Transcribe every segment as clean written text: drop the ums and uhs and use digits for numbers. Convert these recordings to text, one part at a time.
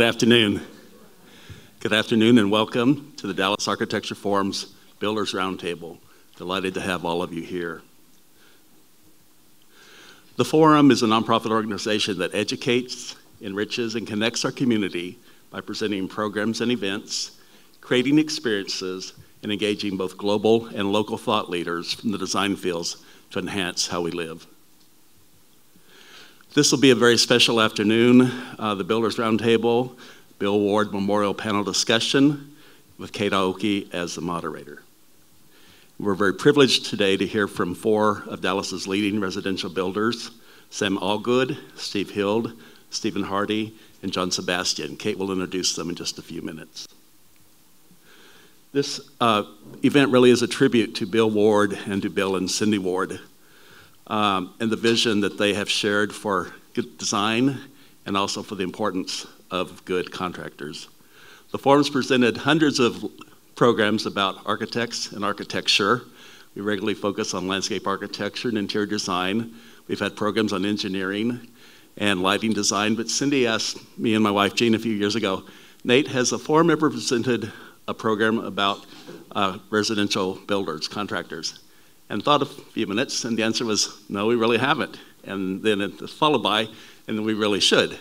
Good afternoon. Good afternoon and welcome to the Dallas Architecture Forum's Builders Roundtable. Delighted to have all of you here. The Forum is a nonprofit organization that educates, enriches, and connects our community by presenting programs and events, creating experiences, and engaging both global and local thought leaders from the design fields to enhance how we live. This will be a very special afternoon, the Builders Roundtable, Bill Ward Memorial Panel Discussion with Kate Aoki as the moderator. We're very privileged today to hear from four of Dallas's leading residential builders, Sam Allgood, Steve Hild, Stephen Hardy, and John Sebastian. Kate will introduce them in just a few minutes. This event really is a tribute to Bill Ward and to Bill and Cindy Ward, and the vision that they have shared for good design and also for the importance of good contractors. The forum's presented hundreds of programs about architects and architecture. We regularly focus on landscape architecture and interior design. We've had programs on engineering and lighting design, but Cindy asked me and my wife Jean a few years ago, Nate, has the forum ever presented a program about residential builders, contractors? And thought a few minutes, and the answer was, no, we really haven't. And then it was followed by, and we really should.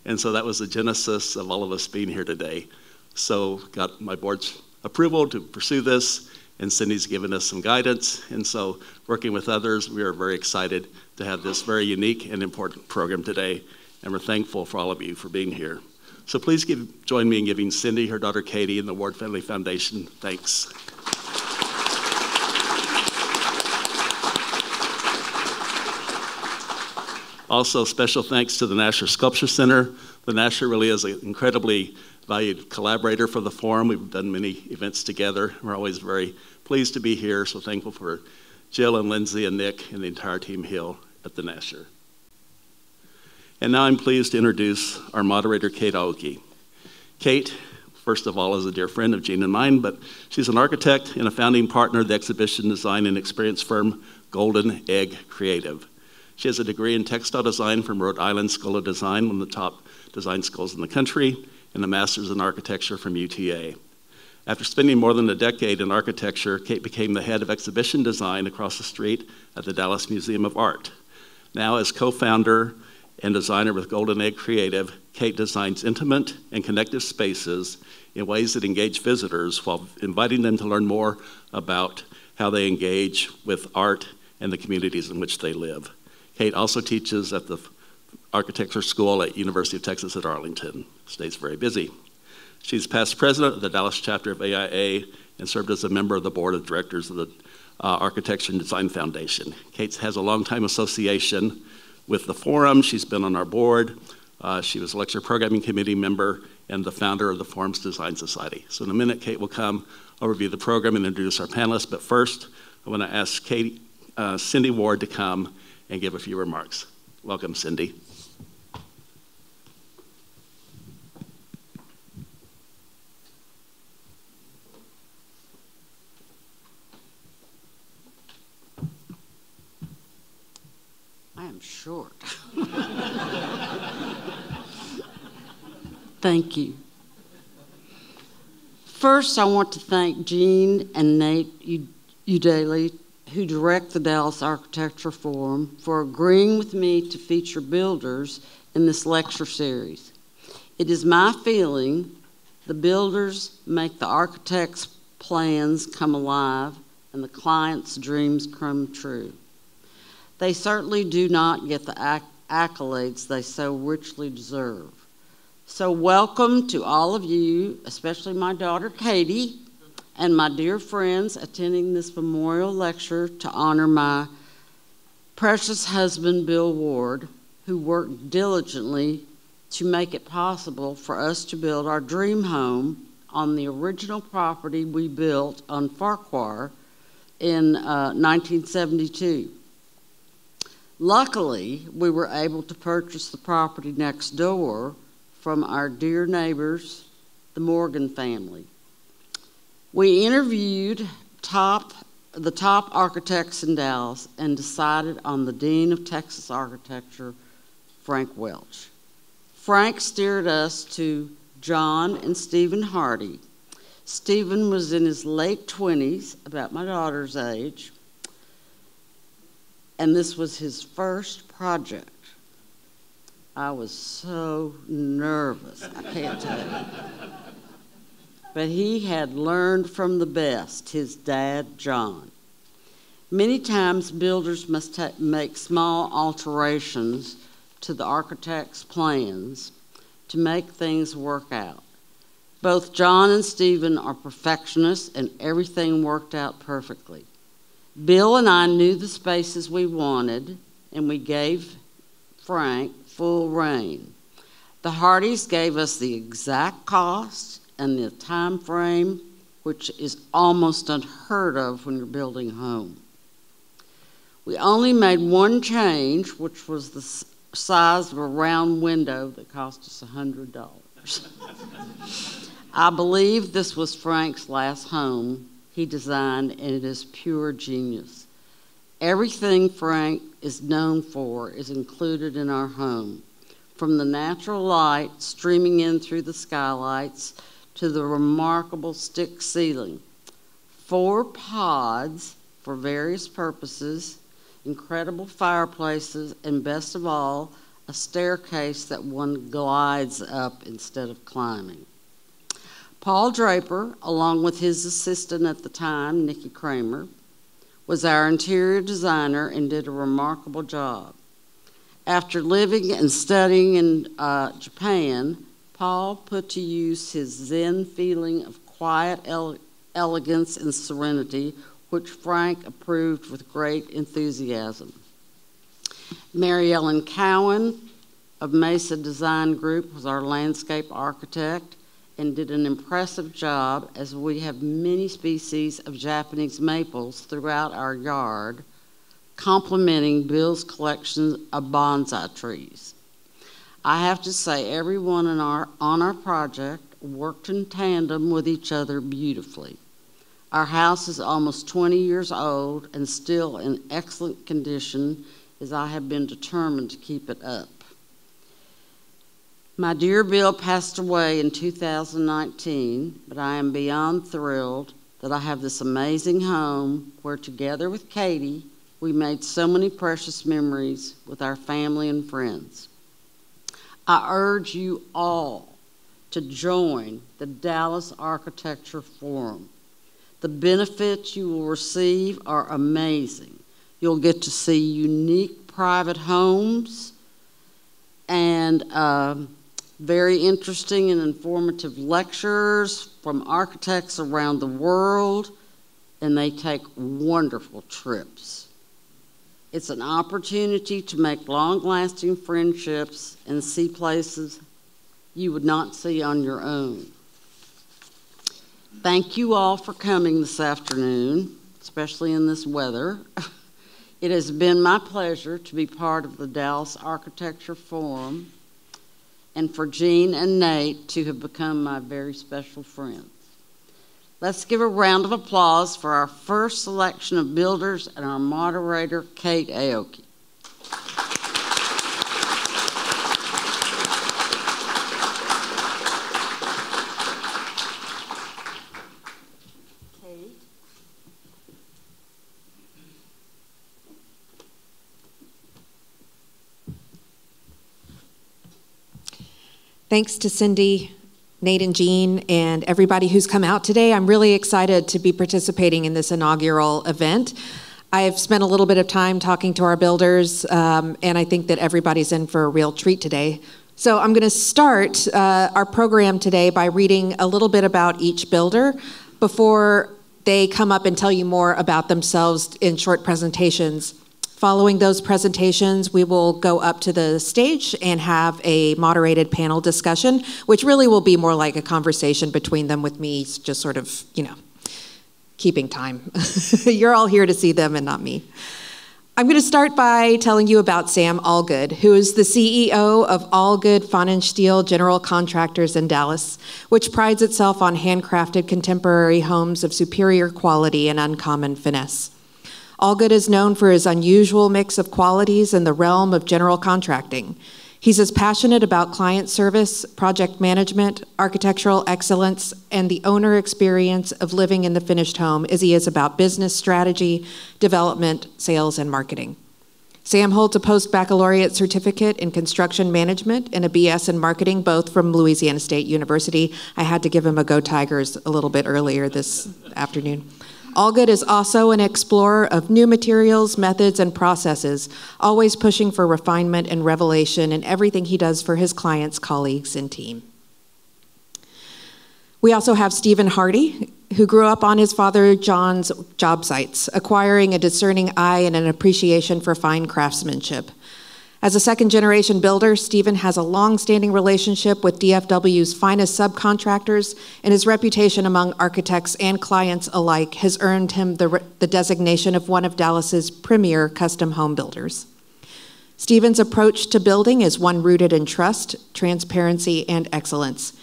And so that was the genesis of all of us being here today. So got my board's approval to pursue this, and Cindy's given us some guidance. And so working with others, we are very excited to have this very unique and important program today. And we're thankful for all of you for being here. So please join me in giving Cindy, her daughter Katie, and the Ward Family Foundation thanks. Also, special thanks to the Nasher Sculpture Center. The Nasher really is an incredibly valued collaborator for the forum. We've done many events together. We're always very pleased to be here, so thankful for Jill and Lindsay and Nick and the entire team here at the Nasher. And now I'm pleased to introduce our moderator, Kate Aoki. Kate, first of all, is a dear friend of Jean and mine, but she's an architect and a founding partner of the exhibition design and experience firm Golden Egg Creative. She has a degree in textile design from Rhode Island School of Design, one of the top design schools in the country, and a master's in architecture from UTA. After spending more than a decade in architecture, Kate became the head of exhibition design across the street at the Dallas Museum of Art. Now, as co-founder and designer with Golden Egg Creative, Kate designs intimate and connective spaces in ways that engage visitors while inviting them to learn more about how they engage with art and the communities in which they live. Kate also teaches at the architecture school at University of Texas at Arlington. Stays very busy. She's past president of the Dallas chapter of AIA and served as a member of the board of directors of the Architecture and Design Foundation. Kate has a long-time association with the forum. She's been on our board. She was a lecture programming committee member and the founder of the Forum's Design Society. So in a minute, Kate will come overview the program and introduce our panelists. But first, I want to ask Cindy Ward to come and give a few remarks. Welcome, Cindy. I am short. Thank you. First, I want to thank Jean and Nate Udaley, who direct the Dallas Architecture Forum, for agreeing with me to feature builders in this lecture series. It is my feeling the builders make the architect's plans come alive and the client's dreams come true. They certainly do not get the accolades they so richly deserve. So welcome to all of you, especially my daughter Katie, and my dear friends attending this memorial lecture to honor my precious husband, Bill Ward, who worked diligently to make it possible for us to build our dream home on the original property we built on Farquhar in 1972. Luckily, we were able to purchase the property next door from our dear neighbors, the Morgan family. We interviewed the top architects in Dallas and decided on the Dean of Texas Architecture, Frank Welch. Frank steered us to John and Stephen Hardy. Stephen was in his late 20s, about my daughter's age, and this was his first project. I was so nervous, I can't tell you. But he had learned from the best, his dad, John. Many times builders must make small alterations to the architect's plans to make things work out. Both John and Stephen are perfectionists, and everything worked out perfectly. Bill and I knew the spaces we wanted, and we gave Frank full rein. The Hardys gave us the exact cost and the time frame, which is almost unheard of when you're building a home. We only made one change, which was the size of a round window that cost us $100. I believe this was Frank's last home he designed, and it is pure genius. Everything Frank is known for is included in our home, from the natural light streaming in through the skylights to the remarkable stick ceiling. 4 pods for various purposes, incredible fireplaces, and best of all, a staircase that one glides up instead of climbing. Paul Draper, along with his assistant at the time, Nikki Kramer, was our interior designer and did a remarkable job. After living and studying in Japan, Paul put to use his Zen feeling of quiet elegance and serenity, which Frank approved with great enthusiasm. Mary Ellen Cowan of Mesa Design Group was our landscape architect and did an impressive job, as we have many species of Japanese maples throughout our yard, complementing Bill's collection of bonsai trees. I have to say, everyone on our project worked in tandem with each other beautifully. Our house is almost 20 years old and still in excellent condition, as I have been determined to keep it up. My dear Bill passed away in 2019, but I am beyond thrilled that I have this amazing home where, together with Katie, we made so many precious memories with our family and friends. I urge you all to join the Dallas Architecture Forum. The benefits you will receive are amazing. You'll get to see unique private homes and very interesting and informative lectures from architects around the world, and they take wonderful trips. It's an opportunity to make long-lasting friendships and see places you would not see on your own. Thank you all for coming this afternoon, especially in this weather. It has been my pleasure to be part of the Dallas Architecture Forum, and for Jean and Nate to have become my very special friends. Let's give a round of applause for our first selection of builders and our moderator, Kate Aoki. Thanks to Cindy, Nate and Jean, and everybody who's come out today. I'm really excited to be participating in this inaugural event. I have spent a little bit of time talking to our builders, and I think that everybody's in for a real treat today. So I'm going to start our program today by reading a little bit about each builder before they come up and tell you more about themselves in short presentations. Following those presentations, we will go up to the stage and have a moderated panel discussion, which really will be more like a conversation between them with me, just sort of, keeping time. You're all here to see them and not me. I'm going to start by telling you about Sam Allgood, who is the CEO of Allgood Pfannenstiel General Contractors in Dallas, which prides itself on handcrafted contemporary homes of superior quality and uncommon finesse. Allgood is known for his unusual mix of qualities in the realm of general contracting. He's as passionate about client service, project management, architectural excellence, and the owner experience of living in the finished home as he is about business strategy, development, sales, and marketing. Sam holds a post-baccalaureate certificate in construction management and a BS in marketing, both from Louisiana State University. I had to give him a Go Tigers a little bit earlier this afternoon. Allgood is also an explorer of new materials, methods, and processes, always pushing for refinement and revelation in everything he does for his clients, colleagues, and team. We also have Stephen Hardy, who grew up on his father John's job sites, acquiring a discerning eye and an appreciation for fine craftsmanship. As a second-generation builder, Stephen has a long-standing relationship with DFW's finest subcontractors, and his reputation among architects and clients alike has earned him the designation of one of Dallas's premier custom home builders. Stephen's approach to building is one rooted in trust, transparency, and excellence.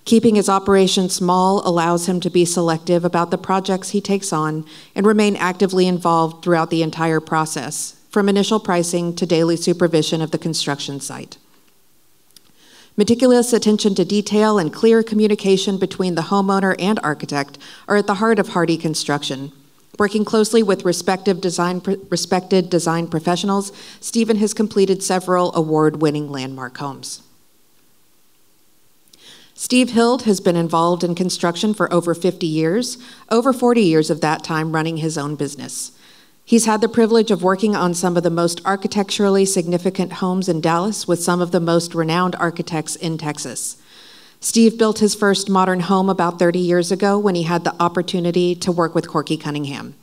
Keeping his operation small allows him to be selective about the projects he takes on and remain actively involved throughout the entire process, from initial pricing to daily supervision of the construction site. Meticulous attention to detail and clear communication between the homeowner and architect are at the heart of Hardy Construction. Working closely with respected design professionals, Stephen has completed several award-winning landmark homes. Steve Hild has been involved in construction for over 50 years, over 40 years of that time running his own business. He's had the privilege of working on some of the most architecturally significant homes in Dallas with some of the most renowned architects in Texas. Steve built his first modern home about 30 years ago when he had the opportunity to work with Corky Cunningham.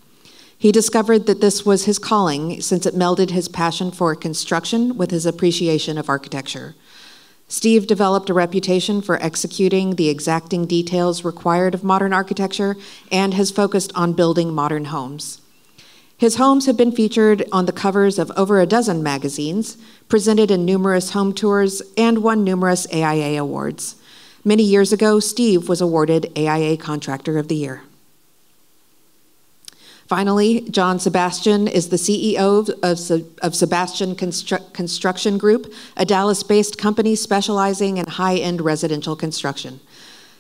He discovered that this was his calling since it melded his passion for construction with his appreciation of architecture. Steve developed a reputation for executing the exacting details required of modern architecture and has focused on building modern homes. His homes have been featured on the covers of over a dozen magazines, presented in numerous home tours, and won numerous AIA awards. Many years ago, Steve was awarded AIA Contractor of the Year. Finally, John Sebastian is the CEO of Sebastian Construction Group, a Dallas-based company specializing in high-end residential construction.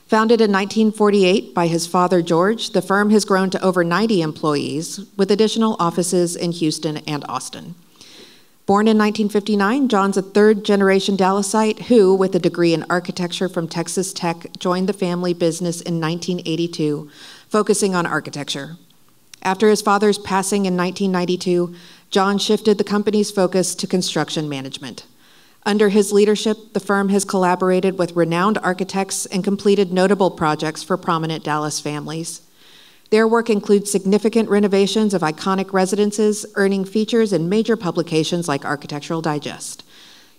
Founded in 1948 by his father, George, the firm has grown to over 90 employees, with additional offices in Houston and Austin. Born in 1959, John's a third-generation Dallasite who, with a degree in architecture from Texas Tech, joined the family business in 1982, focusing on architecture. After his father's passing in 1992, John shifted the company's focus to construction management. Under his leadership, the firm has collaborated with renowned architects and completed notable projects for prominent Dallas families. Their work includes significant renovations of iconic residences, earning features in major publications like Architectural Digest.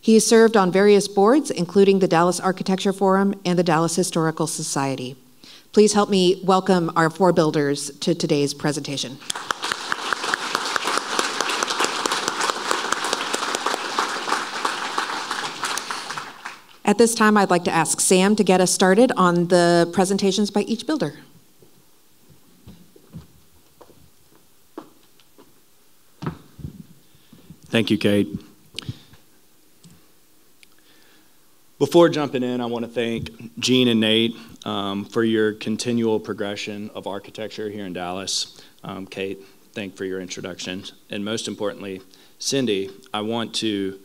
He has served on various boards, including the Dallas Architecture Forum and the Dallas Historical Society. Please help me welcome our four builders to today's presentation. At this time, I'd like to ask Sam to get us started on the presentations by each builder. Thank you, Kate. Before jumping in, I want to thank Gene and Nate for your continual progression of architecture here in Dallas. Kate, thank you for your introduction. And most importantly, Cindy, I want to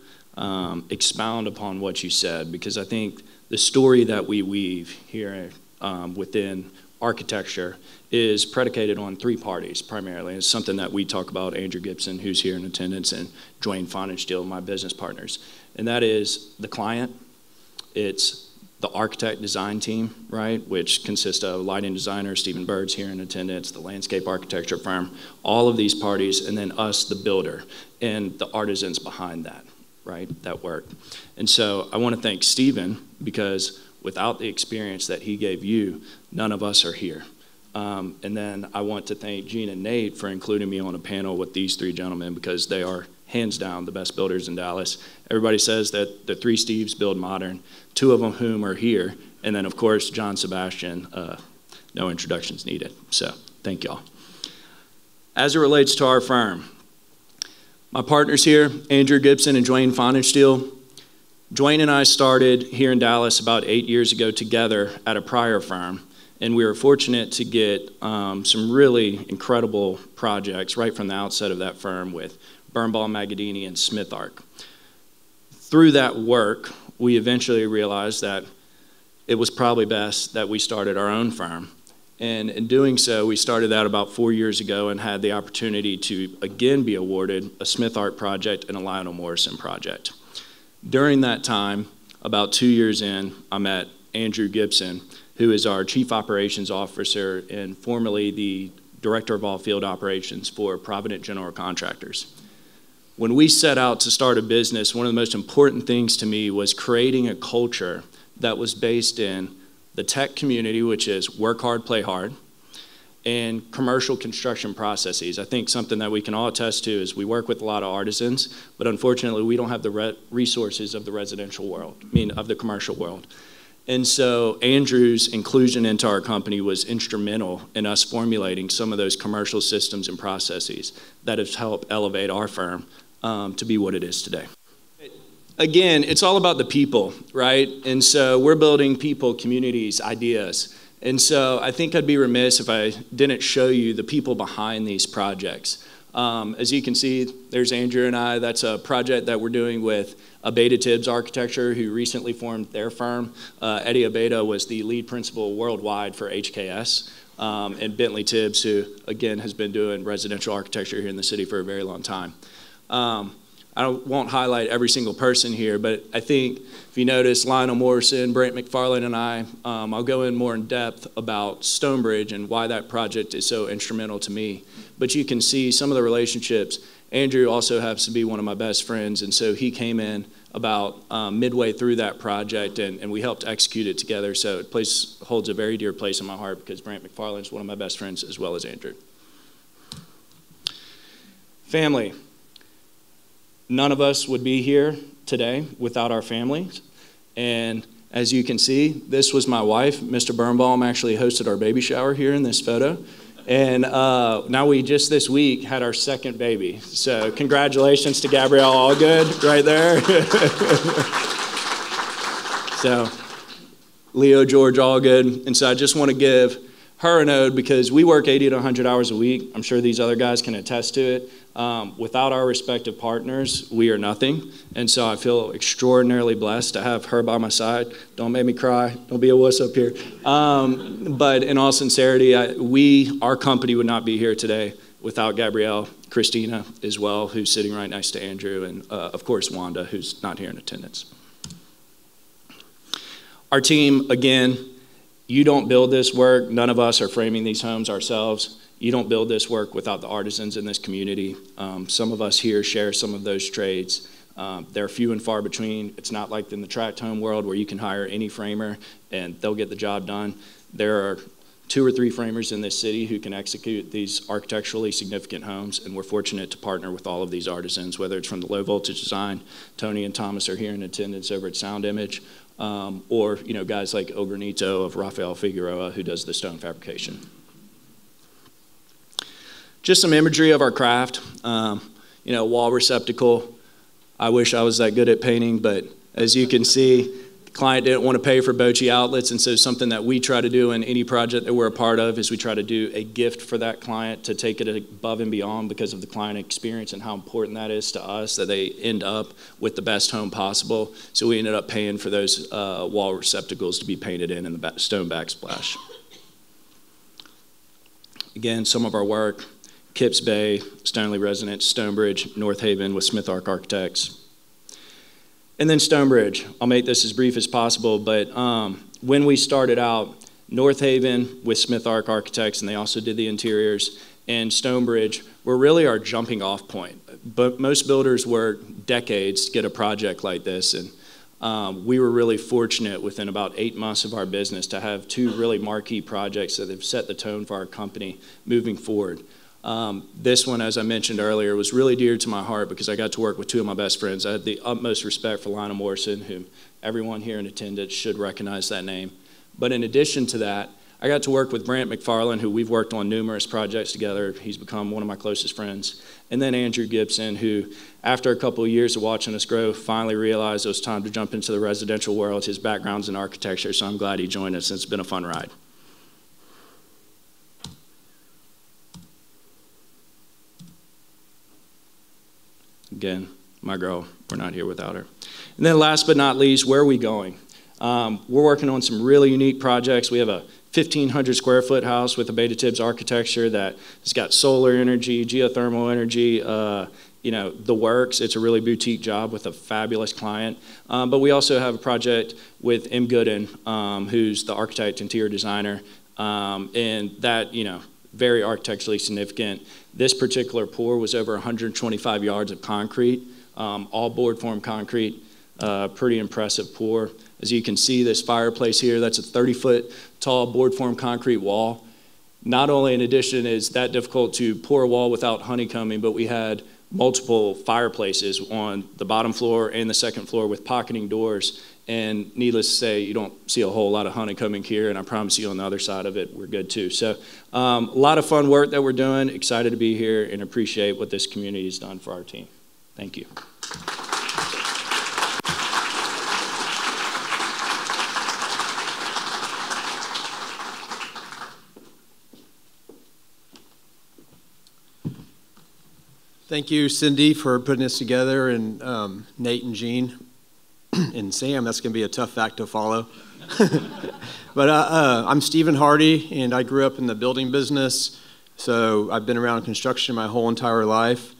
expound upon what you said, because I think the story that we weave here within architecture is predicated on three parties primarily. It's something that we talk about, Andrew Gibson, who's here in attendance, and Dwayne Fonenstiel, my business partners. And that is the client, it's the architect design team, right, which consists of lighting designer, Stephen Bird's here in attendance, the landscape architecture firm, all of these parties, and then us, the builder, and the artisans behind that, right, that work. And so I want to thank Stephen, because without the experience that he gave you, none of us are here. And then I want to thank Gene and Nate for including me on a panel with these three gentlemen, because they are hands down the best builders in Dallas. Everybody says that the three Steves build modern, two of them whom are here, and then of course John Sebastian, no introductions needed. So thank y'all. As it relates to our firm, my partners here, Andrew Gibson and Dwayne Fonenstiel, Dwayne and I started here in Dallas about 8 years ago together at a prior firm, and we were fortunate to get some really incredible projects right from the outset of that firm with Birnbaum, Magadini, and Smith Arc. Through that work, we eventually realized that it was probably best that we started our own firm. And in doing so, we started that about 4 years ago and had the opportunity to again be awarded a Smith Arc project and a Lionel Morrison project. During that time, about 2 years in, I met Andrew Gibson, who is our Chief Operations Officer and formerly the Director of all Field Operations for Provident General Contractors. When we set out to start a business, one of the most important things to me was creating a culture that was based in the tech community, which is work hard, play hard, and commercial construction processes. I think something that we can all attest to is we work with a lot of artisans, but unfortunately we don't have the resources of the residential world, of the commercial world. And so Andrew's inclusion into our company was instrumental in us formulating some of those commercial systems and processes that have helped elevate our firm to be what it is today. Again, it's all about the people, right? And so we're building people, communities, ideas. And so I think I'd be remiss if I didn't show you the people behind these projects. As you can see, there's Andrew and I. That's a project that we're doing with Abeta Tibbs Architecture, who recently formed their firm. Eddie Abeta was the lead principal worldwide for HKS. And Bentley Tibbs, who, again, has been doing residential architecture here in the city for a very long time. I won't highlight every single person here, but I think if you notice Lionel Morrison, Brent McFarland, and I'll go in more in depth about Stonebridge and why that project is so instrumental to me. But you can see some of the relationships. Andrew also happens to be one of my best friends, and so he came in about midway through that project, and we helped execute it together. So it holds a very dear place in my heart because Brent McFarland is one of my best friends as well as Andrew. Family. None of us would be here today without our families. And as you can see, this was my wife. Mr. Birnbaum actually hosted our baby shower here in this photo. And now we just this week had our second baby. So congratulations to Gabrielle Allgood right there. So Leo George Allgood. And so I just want to give her an ode because we work 80 to 100 hours a week. I'm sure these other guys can attest to it. Without our respective partners, we are nothing. And so I feel extraordinarily blessed to have her by my side. Don't make me cry. Don't be a wuss up here. But in all sincerity, our company would not be here today without Gabrielle, Christina as well, who's sitting right next to Andrew, and of course Wanda, who's not here in attendance. Our team, again, you don't build this work. None of us are framing these homes ourselves. You don't build this work without the artisans in this community. Some of us here share some of those trades. They're few and far between. It's not like in the tract home world where you can hire any framer and they'll get the job done. There are 2 or 3 framers in this city who can execute these architecturally significant homes, and we're fortunate to partner with all of these artisans, whether it's from the low voltage design. Tony and Thomas are here in attendance over at Sound Image, or guys like El Granito of Rafael Figueroa, who does the stone fabrication. Just some imagery of our craft. Wall receptacle. I wish I was that good at painting, but as you can see, the client didn't want to pay for Bochi outlets, and so something that we try to do in any project that we're a part of is we try to do a gift for that client to take it above and beyond because of the client experience and how important that is to us, that they end up with the best home possible. So we ended up paying for those wall receptacles to be painted in the stone backsplash. Again, some of our work. Kips Bay, Stoneleigh Residence, Stonebridge, North Haven with Smith Arc Architects. And then Stonebridge. I'll make this as brief as possible, but when we started out, North Haven with Smith Arc Architects, and they also did the interiors, and Stonebridge were really our jumping off point. But most builders work decades to get a project like this, and we were really fortunate within about 8 months of our business to have 2 really marquee projects that have set the tone for our company moving forward. This one, as I mentioned earlier, was really dear to my heart because I got to work with 2 of my best friends. I had the utmost respect for Lionel Morrison, whom everyone here in attendance should recognize that name. But in addition to that, I got to work with Brant McFarland, who we've worked on numerous projects together. He's become one of my closest friends. And then Andrew Gibson, who, after a couple of years of watching us grow, finally realized it was time to jump into the residential world. His background's in architecture, so I'm glad he joined us, and it's been a fun ride. Again, my girl, we're not here without her. And then last but not least, where are we going? We're working on some really unique projects. We have a 1,500 square foot house with a Beta Tibbs architecture that has got solar energy, geothermal energy, you know, the works. It's a really boutique job with a fabulous client. But we also have a project with M. Gooden, who's the architect, interior designer, and that, you know, very architecturally significant. This particular pour was over 125 yards of concrete, all board form concrete, pretty impressive pour. As you can see, this fireplace here, that's a 30-foot tall board form concrete wall. Not only in addition is that difficult to pour a wall without honeycombing, but we had multiple fireplaces on the bottom floor and the second floor with pocketing doors. And needless to say, you don't see a whole lot of honeycombing here, and I promise you on the other side of it, we're good too. So a lot of fun work that we're doing. Excited to be here and appreciate what this community has done for our team. Thank you. Thank you, Cindy, for putting this together, and Nate and Jean and Sam. That's going to be a tough act to follow. But I'm Stephen Hardy, and I grew up in the building business, so I've been around construction my whole entire life.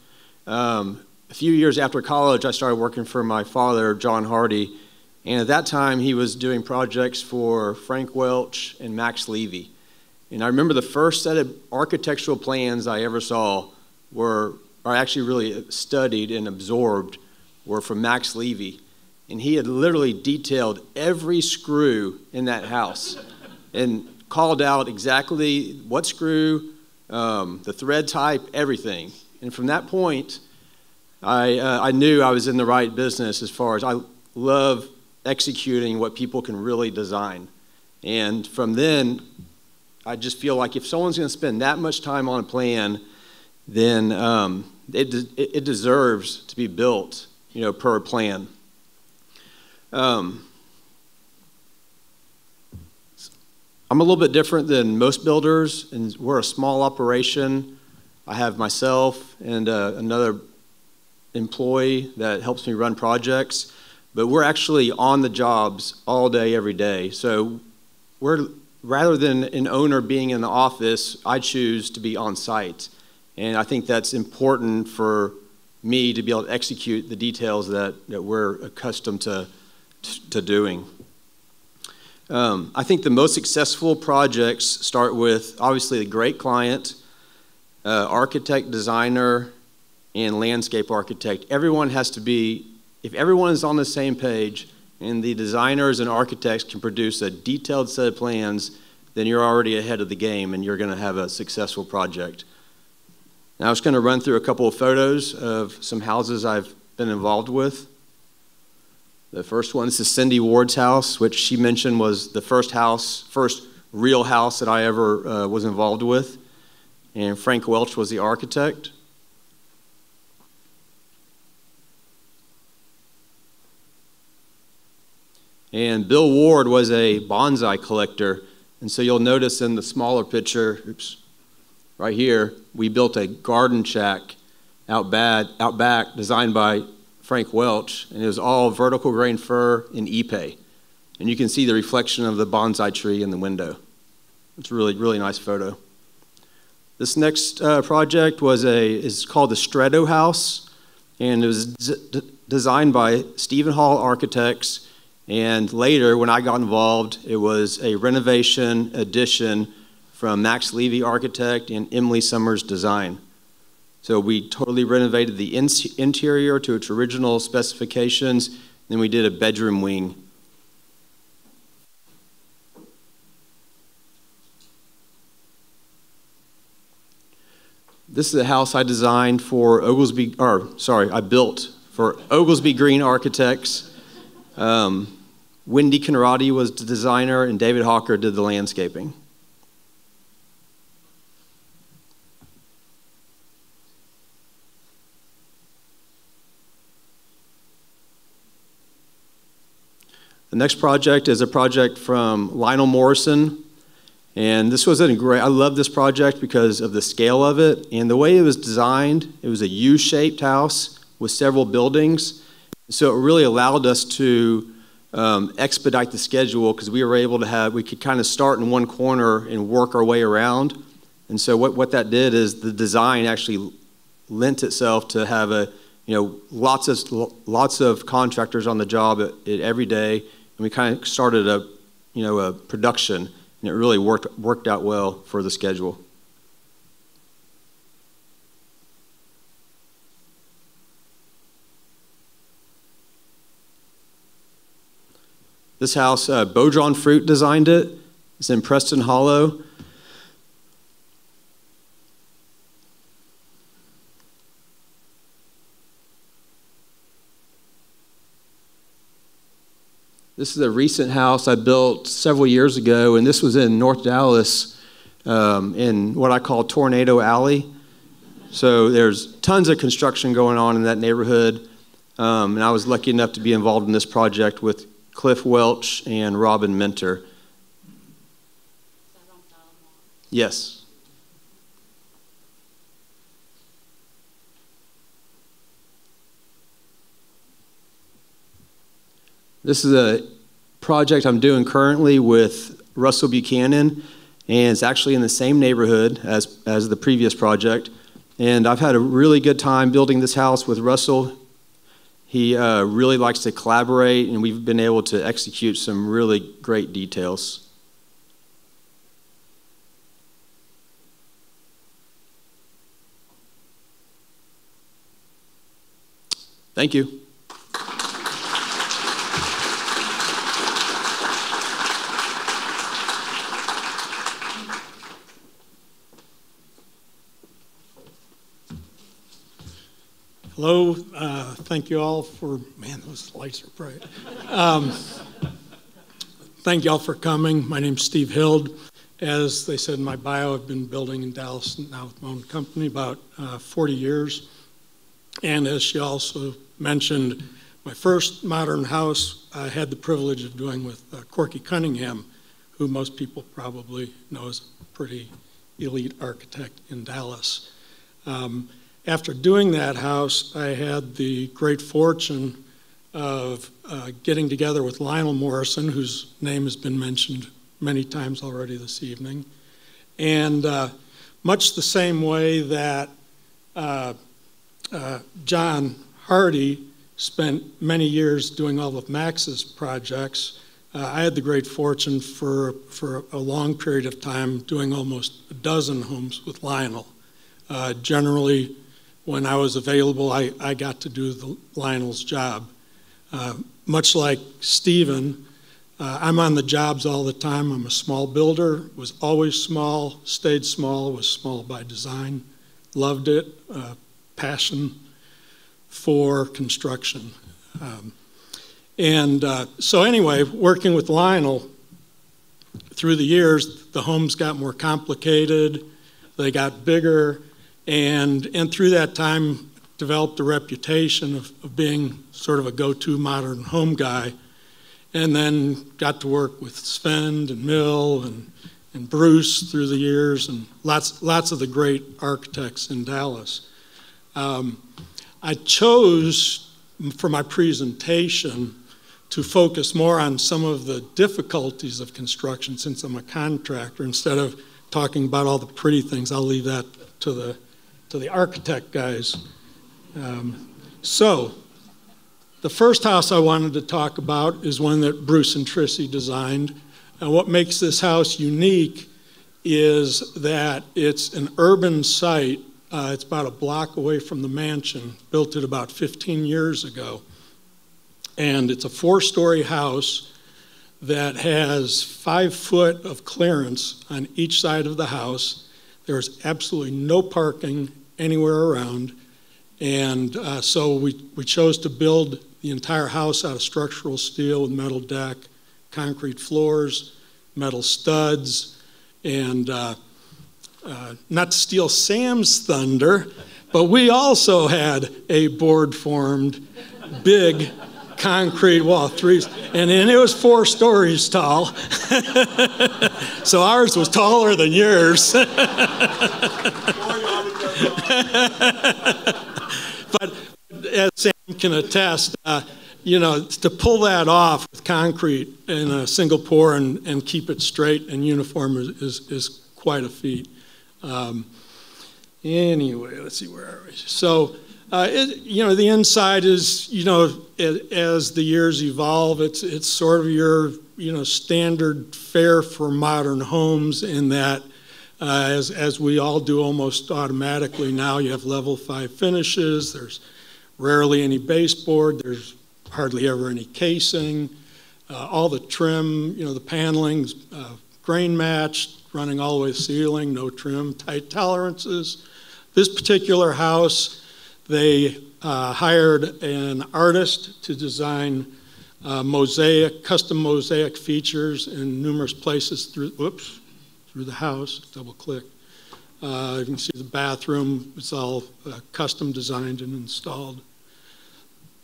A few years after college, I started working for my father, John Hardy, and at that time, he was doing projects for Frank Welch and Max Levy. And I remember the first set of architectural plans I ever saw were actually really studied and absorbed were from Max Levy. And he had literally detailed every screw in that house and called out exactly what screw, the thread type, everything. And from that point, I knew I was in the right business as far as I love executing what people can really design. And from then, I just feel like if someone's going to spend that much time on a plan, then it deserves to be built, you know, per plan. I'm a little bit different than most builders, and we're a small operation. I have myself and another employee that helps me run projects, but we're actually on the jobs all day, every day. So rather than an owner being in the office, I choose to be on site. And I think that's important for me to be able to execute the details that we're accustomed to doing. I think the most successful projects start with, obviously, a great client, architect, designer, and landscape architect. Everyone has to be, if everyone is on the same page and the designers and architects can produce a detailed set of plans, then you're already ahead of the game and you're going to have a successful project. Now, I was going to run through a couple of photos of some houses I've been involved with. The first one is Cindy Ward's house, which she mentioned was the first real house that I ever was involved with. And Frank Welch was the architect. And Bill Ward was a bonsai collector. And so you'll notice in the smaller picture, oops, right here, we built a garden shack out back designed by Frank Welch, and it was all vertical grain fir and ipe. And you can see the reflection of the bonsai tree in the window. It's a really, really nice photo. This next project is called the Stretto House, and it was designed by Stephen Hall Architects, and later, when I got involved, it was a renovation addition from Max Levy Architect and Emily Summers Design. So we totally renovated the interior to its original specifications, then we did a bedroom wing. This is a house I designed for I built for Oglesby Green Architects. Wendy Conradi was the designer and David Hawker did the landscaping. The next project is a project from Lionel Morrison. And this was I love this project because of the scale of it and the way it was designed. It was a U-shaped house with several buildings. So it really allowed us to expedite the schedule because we could kind of start in one corner and work our way around. And so what that did is the design actually lent itself to have lots of contractors on the job every day. And we kind of started a production. And it really worked out well for the schedule. This house, Beaujon Fruit designed it. It's in Preston Hollow. This is a recent house I built several years ago, and this was in North Dallas in what I call Tornado Alley. So there's tons of construction going on in that neighborhood, and I was lucky enough to be involved in this project with Cliff Welch and Robin Minter. Yes. This is a project I'm doing currently with Russell Buchanan, and it's actually in the same neighborhood as the previous project. And I've had a really good time building this house with Russell. He really likes to collaborate, and we've been able to execute some really great details. Thank you. Hello, thank you all for, man, those lights are bright. Thank you all for coming. My name's Steve Hild. As they said in my bio, I've been building in Dallas now with my own company about 40 years. And as she also mentioned, my first modern house I had the privilege of doing with Corky Cunningham, who most people probably know as a pretty elite architect in Dallas. After doing that house, I had the great fortune of getting together with Lionel Morrison, whose name has been mentioned many times already this evening. And much the same way that John Hardy spent many years doing all of Max's projects, I had the great fortune for a long period of time doing almost a dozen homes with Lionel. Generally, when I was available, I got to do Lionel's job. Much like Stephen, I'm on the jobs all the time. I'm a small builder, was always small, stayed small, was small by design, loved it, passion for construction. So anyway, working with Lionel, through the years, the homes got more complicated, they got bigger, and through that time, developed a reputation of being sort of a go-to modern home guy, and then got to work with Sven and Mill and Bruce through the years, and lots of the great architects in Dallas. I chose for my presentation to focus more on some of the difficulties of construction since I'm a contractor. Instead of talking about all the pretty things, I'll leave that to the architect guys. So the first house I wanted to talk about is one that Bruce and Trissy designed. And what makes this house unique is that it's an urban site. It's about a block away from the mansion, built it about 15 years ago. And it's a 4-story house that has 5 foot of clearance on each side of the house. There's absolutely no parking anywhere around. And so we chose to build the entire house out of structural steel with metal deck, concrete floors, metal studs, and not to steal Sam's thunder, but we also had a board-formed, big concrete wall, and then it was 4 stories tall. So ours was taller than yours. But as Sam can attest, to pull that off with concrete in a single pour and keep it straight and uniform is quite a feat. Anyway, let's see, where are we? So, the inside is, as the years evolve, it's sort of your, standard fare for modern homes in that, as we all do almost automatically now, you have level 5 finishes. There's rarely any baseboard. There's hardly ever any casing. All the trim, the paneling's grain matched, running all the way to the ceiling, no trim, tight tolerances. This particular house, they hired an artist to design custom mosaic features in numerous places through the house. Double click. You can see the bathroom. It's all custom designed and installed.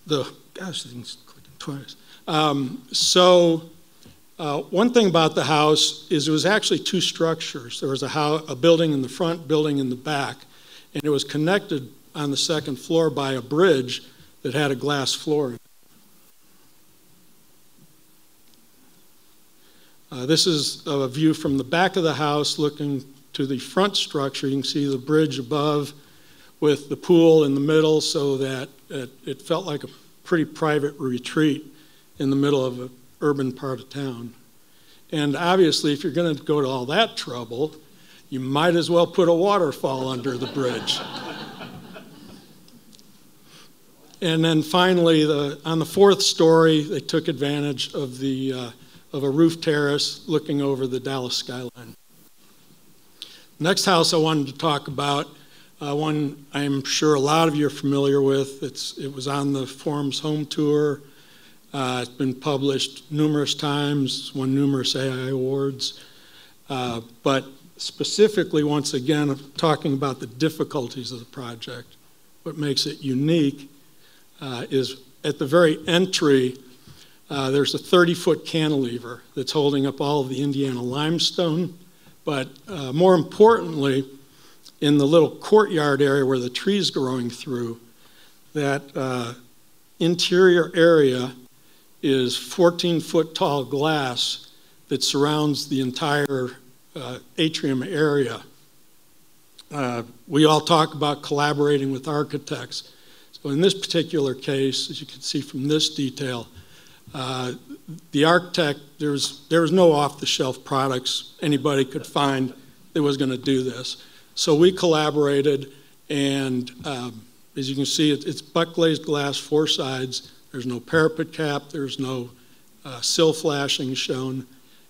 Gosh, the thing's clicking twice. One thing about the house is it was actually 2 structures. There was a building in the front, building in the back, and it was connected on the 2nd floor by a bridge that had a glass floor. This is a view from the back of the house looking to the front structure. You can see the bridge above with the pool in the middle, so that it felt like a pretty private retreat in the middle of an urban part of town. And obviously, if you're going to go to all that trouble, you might as well put a waterfall under the bridge. And then finally, on the 4th story, they took advantage of a roof terrace looking over the Dallas skyline. Next house I wanted to talk about, one I'm sure a lot of you are familiar with. It was on the Forum's home tour. It's been published numerous times, won numerous AI awards. But specifically, once again, talking about the difficulties of the project, what makes it unique is at the very entry, there's a 30-foot cantilever that's holding up all of the Indiana limestone. But more importantly, in the little courtyard area where the tree's growing through, that interior area is 14-foot tall glass that surrounds the entire atrium area. We all talk about collaborating with architects. So in this particular case, as you can see from this detail, the architect, there was no off-the-shelf products anybody could find that was going to do this. So we collaborated, and as you can see, it's butt-glazed glass, 4 sides. There's no parapet cap. There's no sill flashing shown.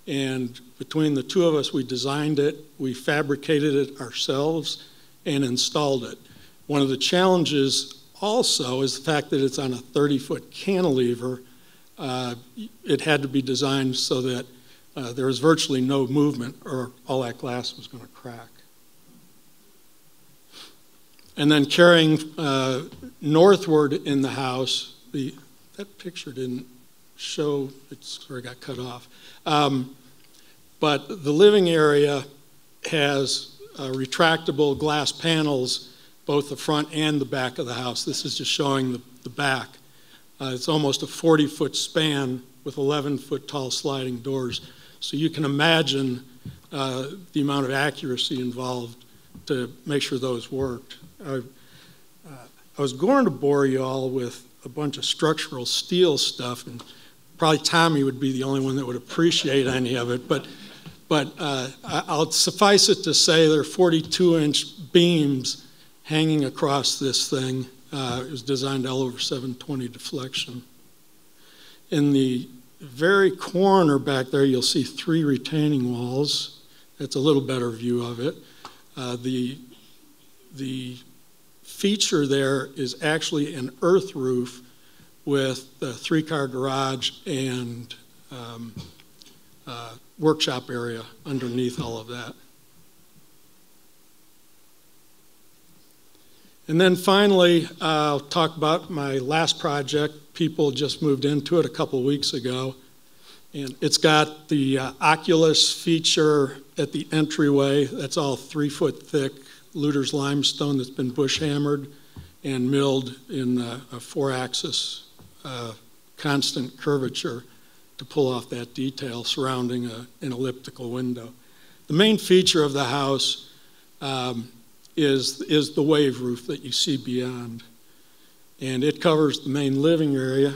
And between the 2 of us, we designed it, we fabricated it ourselves, and installed it. One of the challenges also is the fact that it's on a 30-foot cantilever. It had to be designed so that there was virtually no movement, or all that glass was going to crack. And then carrying northward in the house, that picture didn't show, it sort of got cut off. But the living area has retractable glass panels, both the front and the back of the house. This is just showing the back. It's almost a 40-foot span with 11-foot tall sliding doors. So you can imagine the amount of accuracy involved to make sure those worked. I was going to bore you all with a bunch of structural steel stuff, and probably Tommy would be the only one that would appreciate any of it, but I'll suffice it to say there are 42-inch beams hanging across this thing. It was designed L over 720 deflection. In the very corner back there, you'll see 3 retaining walls. That's a little better view of it. The feature there is actually an earth roof with a 3-car garage and workshop area underneath all of that. And then finally, I'll talk about my last project, people just moved into it a couple weeks ago. And it's got the Oculus feature at the entryway. That's all 3-foot thick Luter's limestone that's been bush hammered and milled in a 4-axis constant curvature to pull off that detail surrounding an elliptical window. The main feature of the house is the wave roof that you see beyond. And it covers the main living area.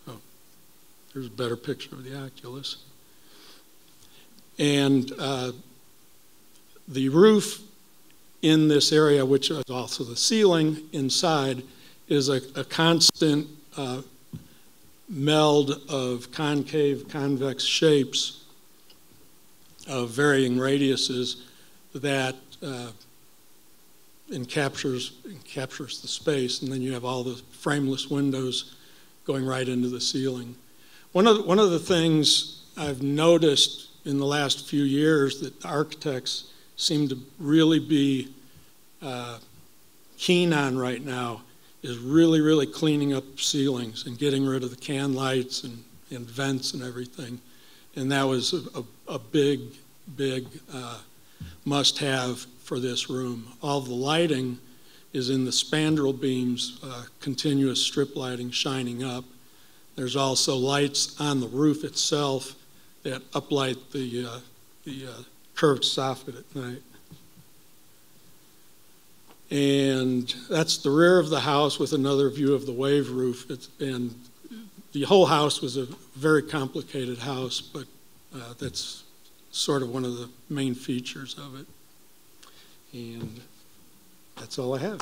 Oh, there's a better picture of the Oculus. And the roof in this area, which is also the ceiling inside, is a constant meld of concave, convex shapes of varying radiuses that encaptures the space, and then you have all the frameless windows going right into the ceiling. One of the things I've noticed in the last few years that architects seem to really be keen on right now is really cleaning up ceilings and getting rid of the can lights and vents and everything. And that was a big must-have for this room. All the lighting is in the spandrel beams, continuous strip lighting shining up. There's also lights on the roof itself that uplight the curved soffit at night. And that's the rear of the house with another view of the wave roof. And the whole house was a very complicated house, but that's sort of one of the main features of it. And that's all I have.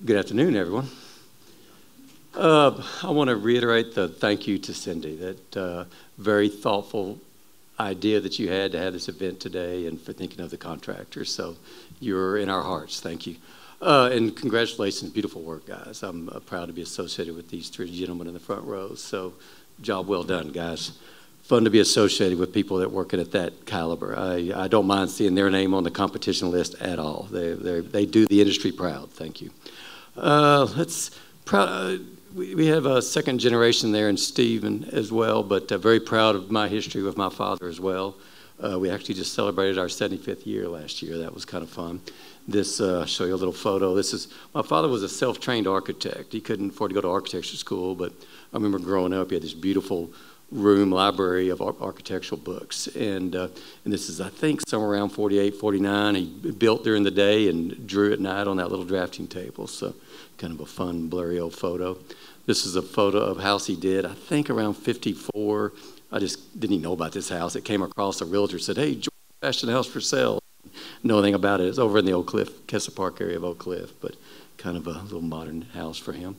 Good afternoon, everyone. I want to reiterate the thank you to Cindy, that very thoughtful idea that you had to have this event today and for thinking of the contractors. So you're in our hearts. Thank you. And congratulations, beautiful work, guys. I'm proud to be associated with these three gentlemen in the front rows. So job well done, guys. Fun to be associated with people that working at that caliber. I don't mind seeing their name on the competition list at all. They do the industry proud. Thank you. We have a second generation there in Stephen as well, but very proud of my history with my father as well. We actually just celebrated our 75th year last year. That was kind of fun. This, I'll show you a little photo. My father was a self-trained architect. He couldn't afford to go to architecture school, but I remember growing up, he had this beautiful room library of architectural books. And this is, I think, somewhere around 48, 49. He built during the day and drew at night on that little drafting table. So kind of a fun, blurry old photo. This is a photo of a house he did, I think, around 54. I just didn't even know about this house. It came across a realtor, said, "Hey, George, fashion house for sale." Know anything about it. It's over in the Oak Cliff, Kessler Park area of Oak Cliff, but kind of a little modern house for him.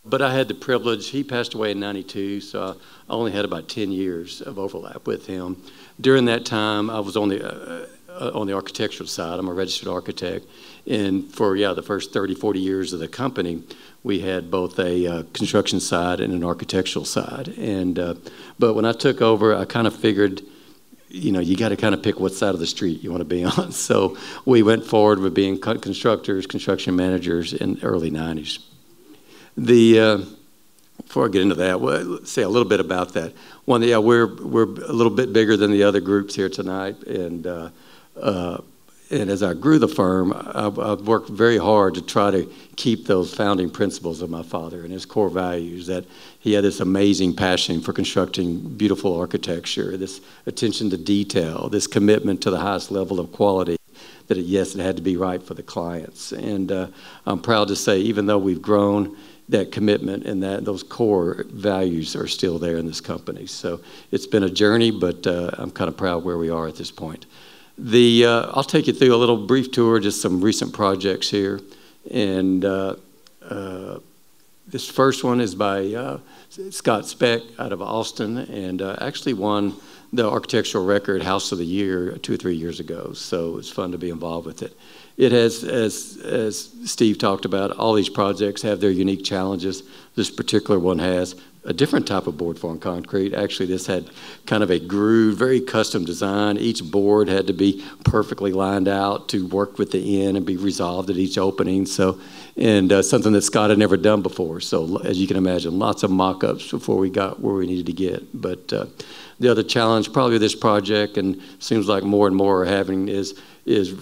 But I had the privilege, he passed away in 92, so I only had about 10 years of overlap with him. During that time, I was on the architectural side. I'm a registered architect. And for, the first 30, 40 years of the company, we had both a construction side and an architectural side. And but when I took over, I kind of figured, you got to kind of pick what side of the street you want to be on. So we went forward with being constructors, construction managers in the early 90s. Before I get into that, let's say a little bit about that. One, we're a little bit bigger than the other groups here tonight, and as I grew the firm, I've worked very hard to try to keep those founding principles of my father and his core values, that he had this amazing passion for constructing beautiful architecture, this attention to detail, this commitment to the highest level of quality, that it had to be right for the clients. And I'm proud to say, even though we've grown, that commitment and those core values are still there in this company. So it's been a journey, but I'm kind of proud where we are at this point. I'll take you through a little brief tour, just some recent projects here. And this first one is by Scott Speck out of Austin, and actually won the Architectural Record House of the Year 2 or 3 years ago. So it's fun to be involved with it. It has, as Steve talked about, all these projects have their unique challenges. This particular one has a different type of board form concrete. Actually, this had kind of a groove, very custom design. Each board had to be perfectly lined out to work with the end and be resolved at each opening. So, and something that Scott had never done before. So, as you can imagine, lots of mock-ups before we got where we needed to get. But the other challenge probably with this project, and seems like more and more are having, is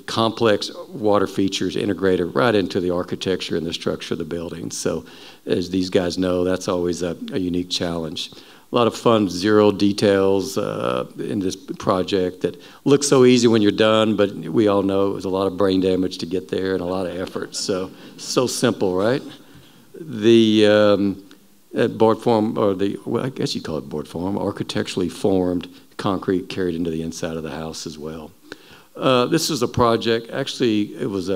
complex water features integrated right into the architecture and the structure of the building. So as these guys know, that's always a unique challenge. A lot of fun zero details in this project that looks so easy when you're done, but we all know it was a lot of brain damage to get there and a lot of effort. So simple, right? The board form, or well, I guess you call it board form, architecturally formed concrete carried into the inside of the house as well. This is a project, actually, it was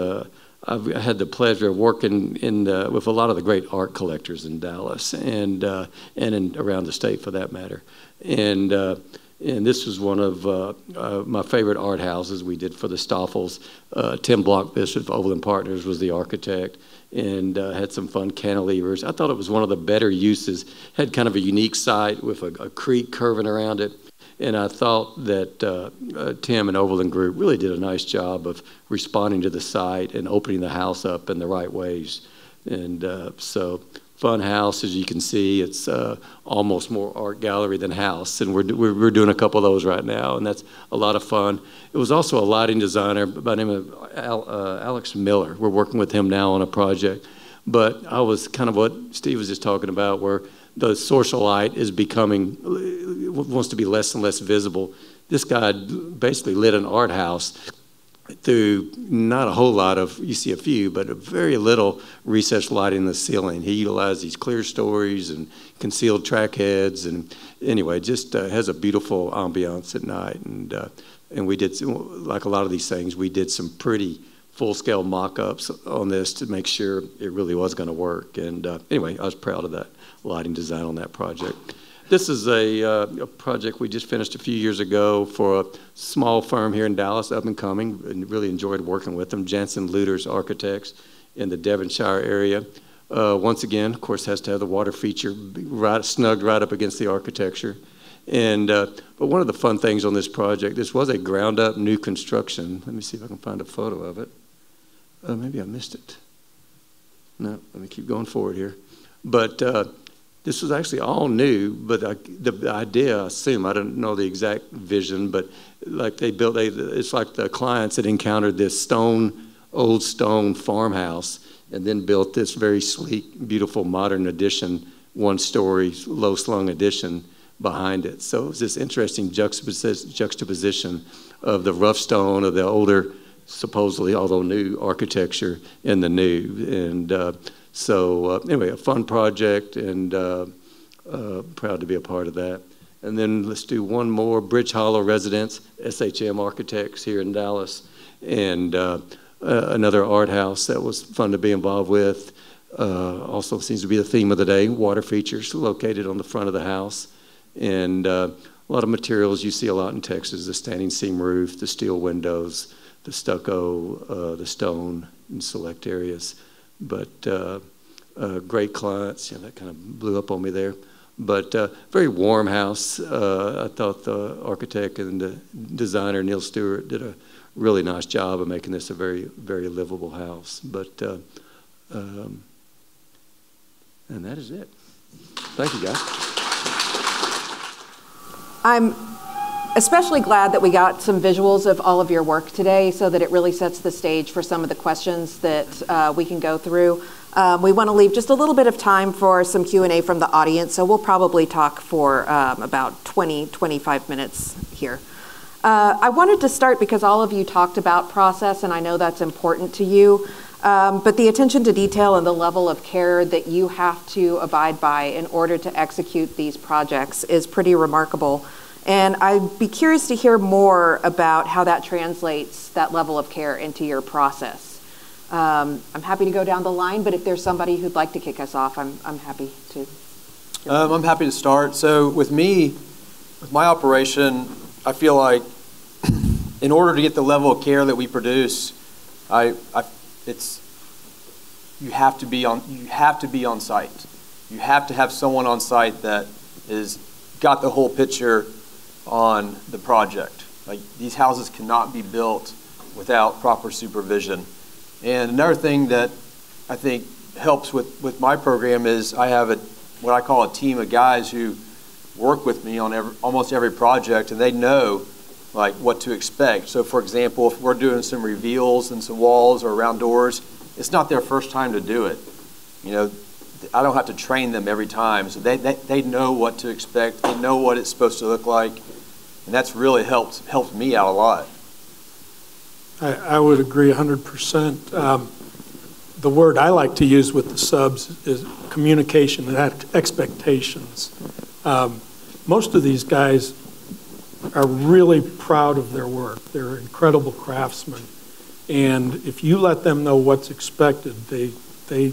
I had the pleasure of working with a lot of the great art collectors in Dallas and around the state for that matter. And this was one of my favorite art houses we did for the Stoffels. Tim Blockfish of Overland Partners was the architect, and had some fun cantilevers. I thought it was one of the better uses. Had kind of a unique site with a creek curving around it. And I thought that Tim and Overland Group really did a nice job of responding to the site and opening the house up in the right ways. And so fun house, as you can see. It's almost more art gallery than house. And we're doing a couple of those right now, and that's a lot of fun. It was also a lighting designer by the name of Alex Miller. We're working with him now on a project. But I was kind of what Steve was just talking about, where the source of light is wants to be less and less visible. This guy basically lit an art house through not a whole lot of, you see a few, but a very little recessed lighting in the ceiling. He utilized these clear stories and concealed track heads, and anyway, just has a beautiful ambiance at night. And we did, like a lot of these things, we did some pretty full-scale mock-ups on this to make sure it really was going to work. And anyway, I was proud of that lighting design on that project. This is a project we just finished a few years ago for a small firm here in Dallas, up and coming, and really enjoyed working with them, Jansen Lueders Architects in the Devonshire area. Once again, of course, has to have the water feature snugged right up against the architecture. And but one of the fun things on this project, this was a ground-up new construction. Let me see if I can find a photo of it. Maybe I missed it. No, let me keep going forward here. But this was actually all new, but the idea, I assume, I don't know the exact vision, but like it's like the clients had encountered this old stone farmhouse and then built this very sleek, beautiful modern addition, one-story, low-slung addition behind it. So it was this interesting juxtaposition of the rough stone of the older, supposedly, although new, architecture and the new. And so anyway, a fun project, and proud to be a part of that. And then let's do one more, Bridge Hollow Residence, SHM Architects here in Dallas, and another art house that was fun to be involved with. Also seems to be the theme of the day, water features located on the front of the house. And a lot of materials you see a lot in Texas, the standing seam roof, the steel windows, the stucco, the stone in select areas. But great clients, that kind of blew up on me there. But very warm house. I thought the architect and the designer, Neil Stewart, did a really nice job of making this a very, very livable house. But, and that is it. Thank you, guys. I'm especially glad that we got some visuals of all of your work today so that it really sets the stage for some of the questions that we can go through. We want to leave just a little bit of time for some Q&A from the audience, so we'll probably talk for about 25 minutes here. I wanted to start because all of you talked about process, and I know that's important to you, but the attention to detail and the level of care that you have to abide by in order to execute these projects is pretty remarkable. And I'd be curious to hear more about how that translates, that level of care, into your process. I'm happy to go down the line, but if there's somebody who'd like to kick us off, I'm happy to. I'm happy to start. So with me, with my operation, I feel like in order to get the level of care that we produce, you have to be on site. You have to have someone on site that is got the whole picture on the project. Like, these houses cannot be built without proper supervision. And another thing that I think helps with my program is I have what I call a team of guys who work with me on almost every project, and they know like what to expect. So for example, if we're doing some reveals and some walls or around doors, it's not their first time to do it. You know, I don't have to train them every time. So they know what to expect. They know what it's supposed to look like. And that's really helped me out a lot. I would agree 100%. The word I like to use with the subs is communication and expectations. Most of these guys are really proud of their work. They're incredible craftsmen. And if you let them know what's expected, they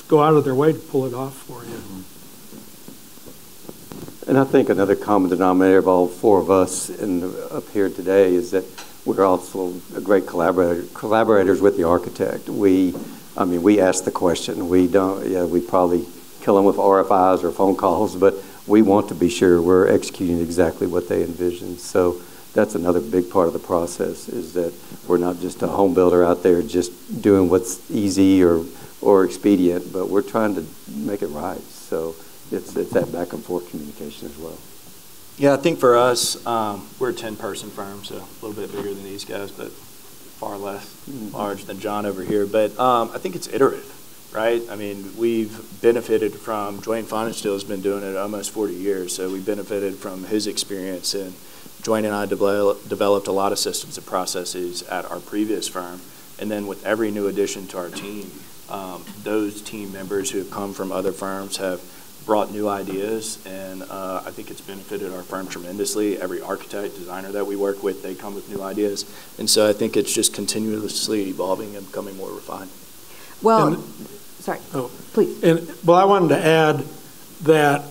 go out of their way to pull it off for you. And I think another common denominator of all four of us up here today is that we're also great collaborators with the architect. We ask the question. We probably kill them with RFIs or phone calls, but we want to be sure we're executing exactly what they envision. So that's another big part of the process, is that we're not just a home builder out there just doing what's easy or expedient, but we're trying to make it right. So it's that back and forth communication as well. Yeah, I think for us, we're a 10-person firm, so a little bit bigger than these guys, but far less large than John over here. But I think it's iterative, right? I mean, we've benefited from, Dwayne Fonenstiel has been doing it almost 40 years, so we benefited from his experience, and Dwayne and I developed a lot of systems and processes at our previous firm. And then with every new addition to our team, those team members who have come from other firms have brought new ideas, and I think it's benefited our firm tremendously. Every architect, designer that we work with, they come with new ideas. And so I think it's just continuously evolving and becoming more refined. Well, sorry, please. Well, I wanted to add that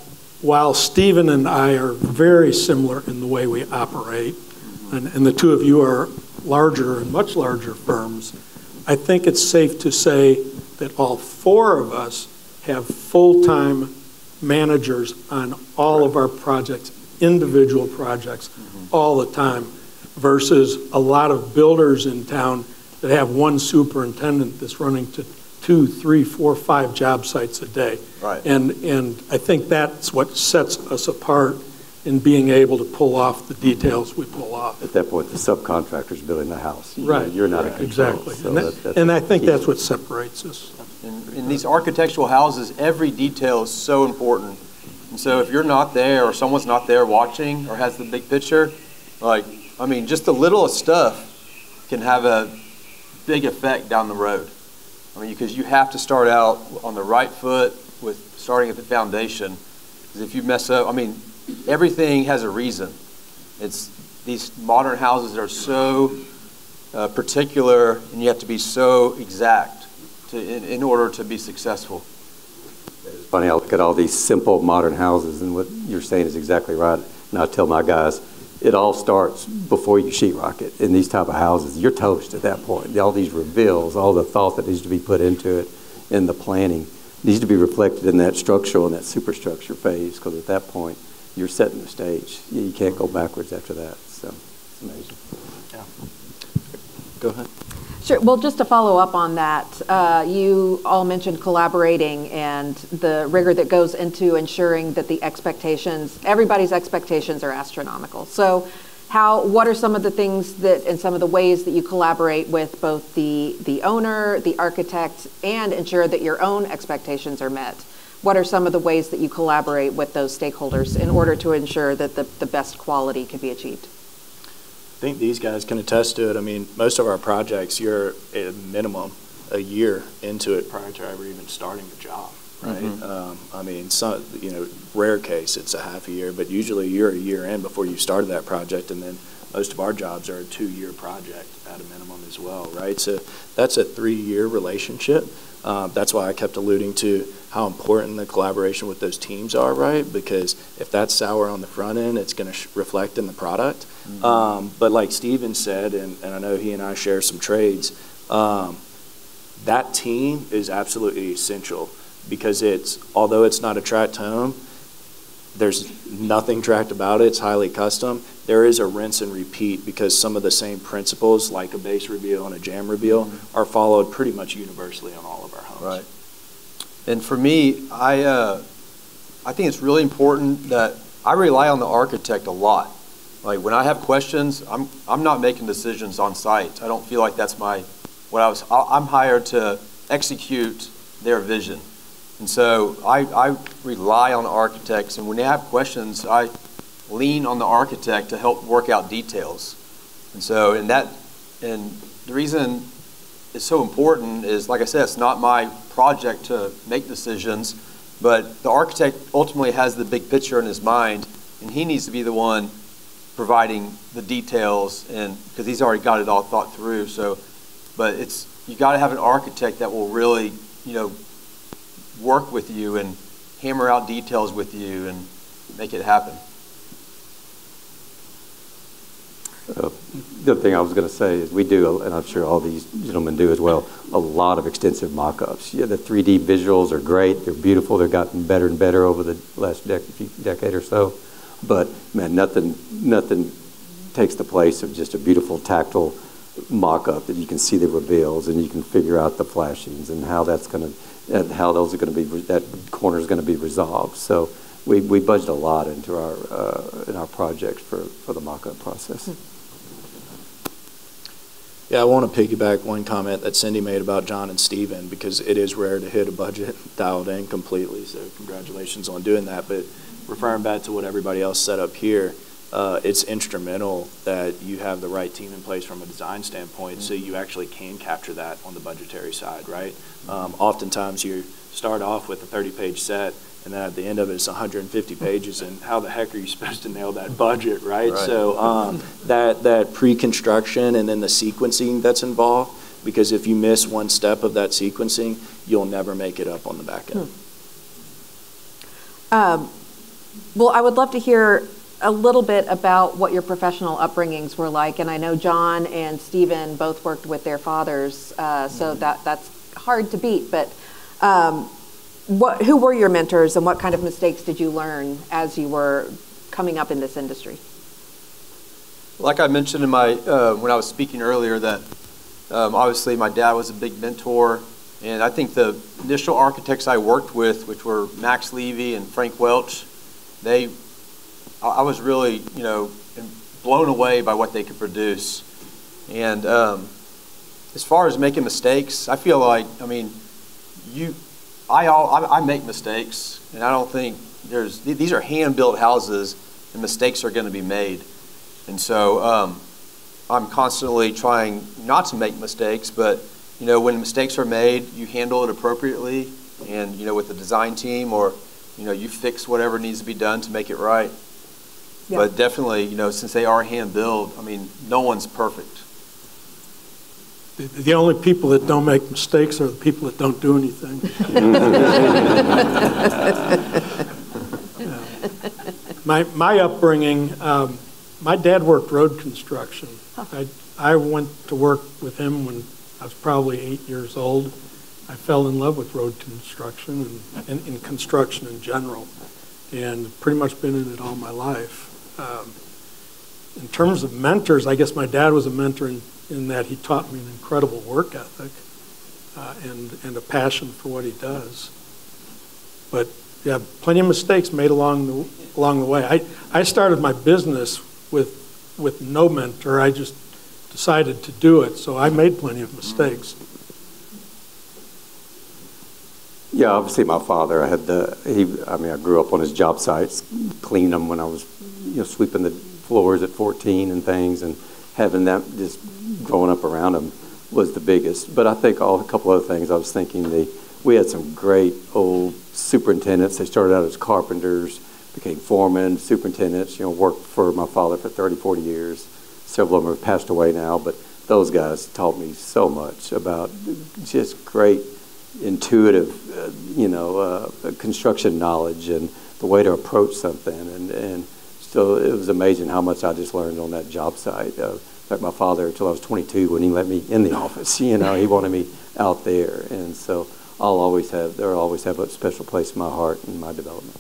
while Stephen and I are very similar in the way we operate, and the two of you are larger and much larger firms, I think it's safe to say that all four of us have full-time managers on all of our projects, individual projects, all the time, versus a lot of builders in town that have one superintendent that's running to 2, 3, 4, 5 job sites a day. Right. And I think that's what sets us apart in being able to pull off the details we pull off. At that point, the subcontractor's building the house. Right. You're not in control. Exactly. So and I think that's what separates us. In these architectural houses, every detail is so important. And so if you're not there, or someone's not there watching or has the big picture, just the littlest stuff can have a big effect down the road. Because you have to start out on the right foot with starting at the foundation. Because if you mess up, everything has a reason. It's these modern houses are so particular, and you have to be so exact in order to be successful. It's funny, I look at all these simple modern houses, and what you're saying is exactly right. And I tell my guys, it all starts before you sheetrock it. In these type of houses, you're toast at that point. All these reveals, all the thought that needs to be put into it, in the planning, needs to be reflected in that structural and that superstructure phase, because at that point, you're setting the stage. You can't go backwards after that. So it's amazing. Yeah. Go ahead. Sure. Well, just to follow up on that, you all mentioned collaborating and the rigor that goes into ensuring that the expectations, everybody's expectations are astronomical. So what are some of the things and some of the ways that you collaborate with both the owner, the architect, and ensure that your own expectations are met? What are some of the ways that you collaborate with those stakeholders in order to ensure that the best quality can be achieved? I think these guys can attest to it. Most of our projects, you're at a minimum a year into it prior to ever even starting the job, right? Some, rare case, it's a half a year, but usually you're a year in before you started that project, and then most of our jobs are a 2-year project at a minimum as well, right? So that's a 3-year relationship. That's why I kept alluding to how important the collaboration with those teams are, right? Because if that's sour on the front end, it's going to reflect in the product. But like Steven said, and I know he and I share some trades, that team is absolutely essential because although it's not a tracked home, there's nothing tracked about it. It's highly custom. There is a rinse and repeat because some of the same principles, like a base reveal and a jam reveal, are followed pretty much universally on all of our homes. Right. And for me, I think it's really important that I rely on the architect a lot. Like when I have questions, I'm not making decisions on site. I don't feel like that's I'm hired to execute their vision. And so I rely on the architects, and when they have questions, I lean on the architect to help work out details. And so and the reason it's so important is, like I said, it's not my project to make decisions, but the architect ultimately has the big picture in his mind, and he needs to be the one providing the details, and because he's already got it all thought through. So, but you got to have an architect that will really, work with you and hammer out details with you and make it happen. The other thing I was going to say is we do, and I'm sure all these gentlemen do as well, a lot of extensive mock-ups. Yeah, the 3D visuals are great. They're beautiful. They've gotten better and better over the last decade or so. But, man, nothing takes the place of just a beautiful tactile mock-up that you can see the reveals and you can figure out the flashings and how that's going to, and how those are going to be, that corner is going to be resolved. So we budget a lot into our projects for the mock-up process. Yeah, I want to piggyback one comment that Cindy made about John and Steven, because it is rare to hit a budget dialed in completely, so congratulations on doing that. But referring back to what everybody else said up here, it's instrumental that you have the right team in place from a design standpoint, so you actually can capture that on the budgetary side, right? Oftentimes you start off with a 30-page set, and then at the end of it, it's 150 pages, and how the heck are you supposed to nail that budget, right? So that pre-construction and then the sequencing that's involved, because if you miss one step of that sequencing, you'll never make it up on the back end. Well, I would love to hear a little bit about what your professional upbringings were like, and I know John and Stephen both worked with their fathers, so that's hard to beat, but who were your mentors and what kind of mistakes did you learn as you were coming up in this industry? Like I mentioned in my when I was speaking earlier, that obviously my dad was a big mentor, and I think the initial architects I worked with, which were Max Levy and Frank Welch, I was really blown away by what they could produce. And as far as making mistakes, I feel like I make mistakes, and I don't think these are hand-built houses, and mistakes are going to be made. And so I'm constantly trying not to make mistakes, but when mistakes are made, you handle it appropriately, and with the design team, or you fix whatever needs to be done to make it right. Yeah. But definitely, since they are hand-built, no one's perfect. The only people that don't make mistakes are the people that don't do anything. My upbringing, my dad worked road construction. I went to work with him when I was probably 8 years old. I fell in love with road construction and in construction in general, and pretty much been in it all my life. In terms of mentors, I guess my dad was a mentor in that he taught me an incredible work ethic and a passion for what he does. But yeah, plenty of mistakes made along the way. I started my business with no mentor. I just decided to do it, so I made plenty of mistakes. Yeah, obviously my father, I grew up on his job sites, cleaning them when I was, sweeping the floors at 14 and things, and having that just growing up around him was the biggest. But I think a couple other things I was thinking, we had some great old superintendents. They started out as carpenters, became foremen, superintendents, worked for my father for 30, 40 years. Several of them have passed away now, but those guys taught me so much about just great intuitive, construction knowledge and the way to approach something. And still, it was amazing how much I just learned on that job site. In fact, my father, until I was 22, when he let me in the office, he wanted me out there. And so they'll always have a special place in my heart and my development.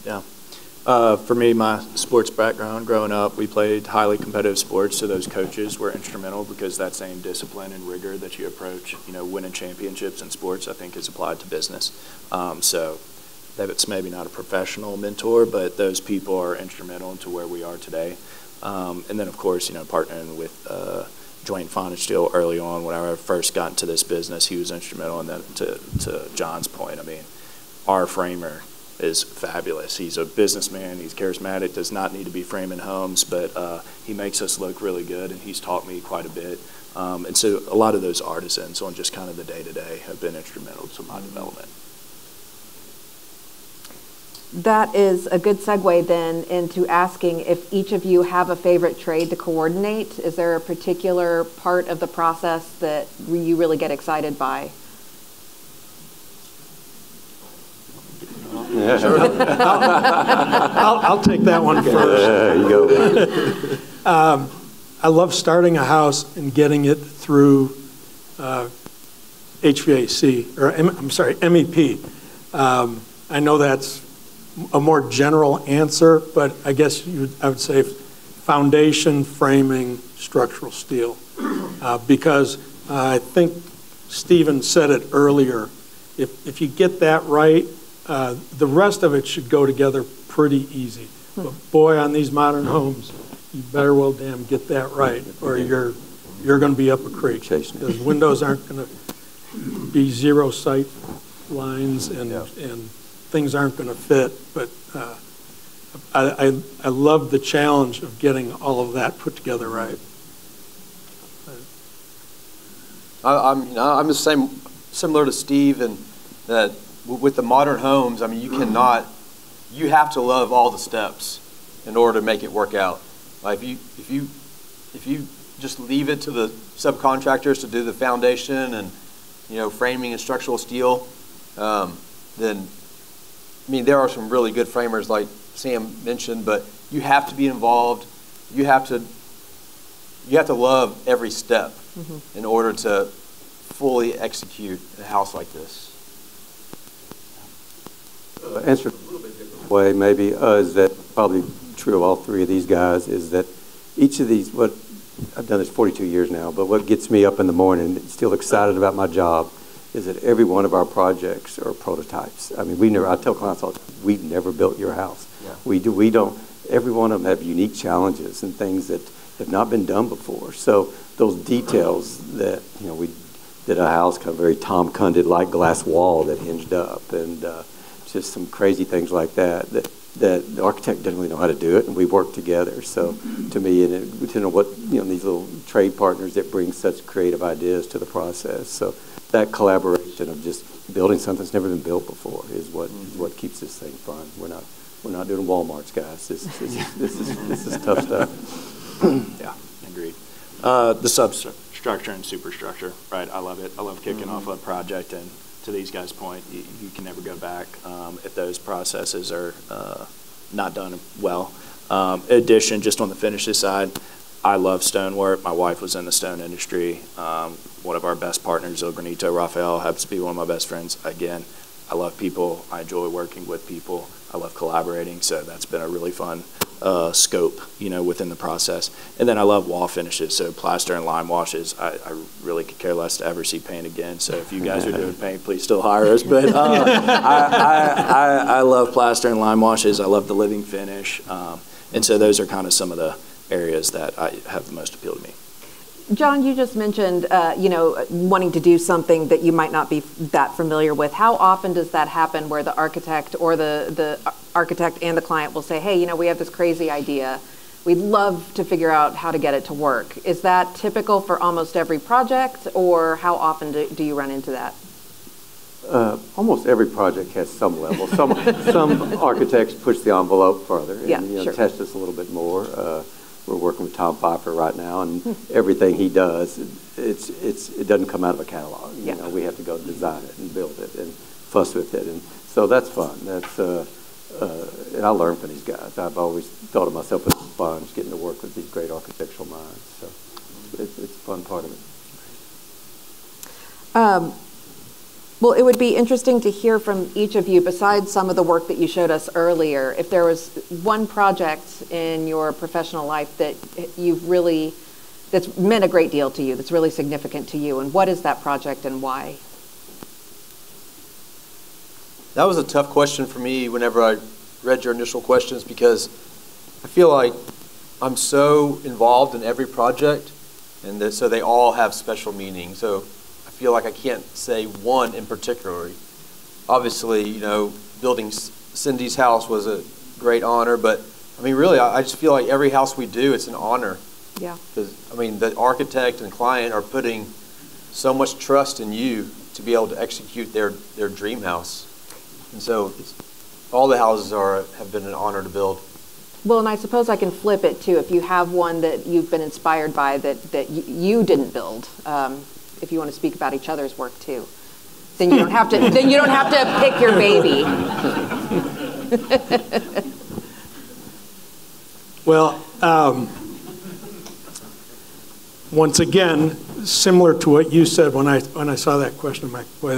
Yeah. For me, my sports background, growing up, we played highly competitive sports, so those coaches were instrumental because that same discipline and rigor that you approach, winning championships in sports, I think is applied to business. So it's maybe not a professional mentor, but those people are instrumental to where we are today. And then, of course, partnering with Dwayne Fonenstiel early on when I first got into this business, he was instrumental. And then to John's point, I mean, our framer is fabulous. He's a businessman. He's charismatic, does not need to be framing homes, but he makes us look really good, and he's taught me quite a bit. And so a lot of those artisans on just kind of the day-to-day have been instrumental to my development. That is a good segue then into asking if each of you have a favorite trade to coordinate. Is there a particular part of the process that you really get excited by? Yeah. Sure. I'll take that one first. There you go. I love starting a house and getting it through HVAC, or I'm sorry, MEP. I know that's a more general answer, but I guess I would say foundation, framing, structural steel. Because I think Stephen said it earlier, if you get that right, the rest of it should go together pretty easy. But boy, on these modern homes, you better well damn get that right, or you're going to be up a creek. Because windows aren't going to be zero sight lines, and things aren't going to fit. But I love the challenge of getting all of that put together right. I'm the same, similar to Steve, and that with the modern homes, I mean, you have to love all the steps in order to make it work out. Like if you just leave it to the subcontractors to do the foundation and framing and structural steel, then I mean there are some really good framers like Sam mentioned, but you have to be involved. You have to love every step in order to fully execute a house like this. Answer a little bit different way, maybe, is that probably true of all three of these guys, is that each of these, what I've done this 42 years now, but what gets me up in the morning, still excited about my job, is that every one of our projects are prototypes. I mean, I tell clients all the time, we've never built your house. Yeah. We don't, every one of them have unique challenges and things that have not been done before. So those details that, we did a house kind of very Tom Condit like glass wall that hinged up, and just some crazy things like that the architect didn't really know how to do it, and we worked together. So to me, and these little trade partners that bring such creative ideas to the process. So that collaboration of just building something that's never been built before is what keeps this thing fun. We're not doing Walmarts, guys. This is tough stuff. Yeah, agreed. The substructure and superstructure, right? I love it. I love kicking off a project, and to these guys' point, you can never go back if those processes are not done well. In addition, just on the finishes side, I love stonework. My wife was in the stone industry. One of our best partners, El Granito Rafael, happens to be one of my best friends. Again, I love people. I enjoy working with people. I love collaborating, so that's been a really fun scope, within the process. And then I love wall finishes, so plaster and lime washes. I really could care less to ever see paint again, so if you guys are doing paint, please still hire us. But I love plaster and lime washes. I love the living finish. And so those are kind of some of the areas that have the most appeal to me. John, you just mentioned, wanting to do something that you might not be that familiar with. How often does that happen where the architect or the architect and the client will say, hey, we have this crazy idea. We'd love to figure out how to get it to work. Is that typical for almost every project, or how often do you run into that? Almost every project has some level. Some architects push the envelope further and sure. test us a little bit more. We're working with Tom Pfeiffer right now, and everything he does, it doesn't come out of a catalog. We have to go design it and build it and fuss with it, and so that's fun. That's and I learn from these guys. I've always thought of myself as a sponge, getting to work with these great architectural minds. So it's a fun part of it. Well, it would be interesting to hear from each of you, besides some of the work that you showed us earlier, if there was one project in your professional life that that's meant a great deal to you, that's really significant to you, and what is that project and why? That was a tough question for me whenever I read your initial questions, because I feel like I'm so involved in every project, and so they all have special meaning. So I feel like I can't say one in particular. Obviously, building Cindy's house was a great honor, but I mean, really, I just feel like every house we do, it's an honor. Yeah. Because, I mean, the architect and client are putting so much trust in you to be able to execute their dream house. And so all the houses have been an honor to build. Well, and I suppose I can flip it too. If you have one that you've been inspired by that you didn't build, if you want to speak about each other's work too, then you don't have to. Then you don't have to pick your baby. Well, once again, similar to what you said when I saw that question, I'm like, boy,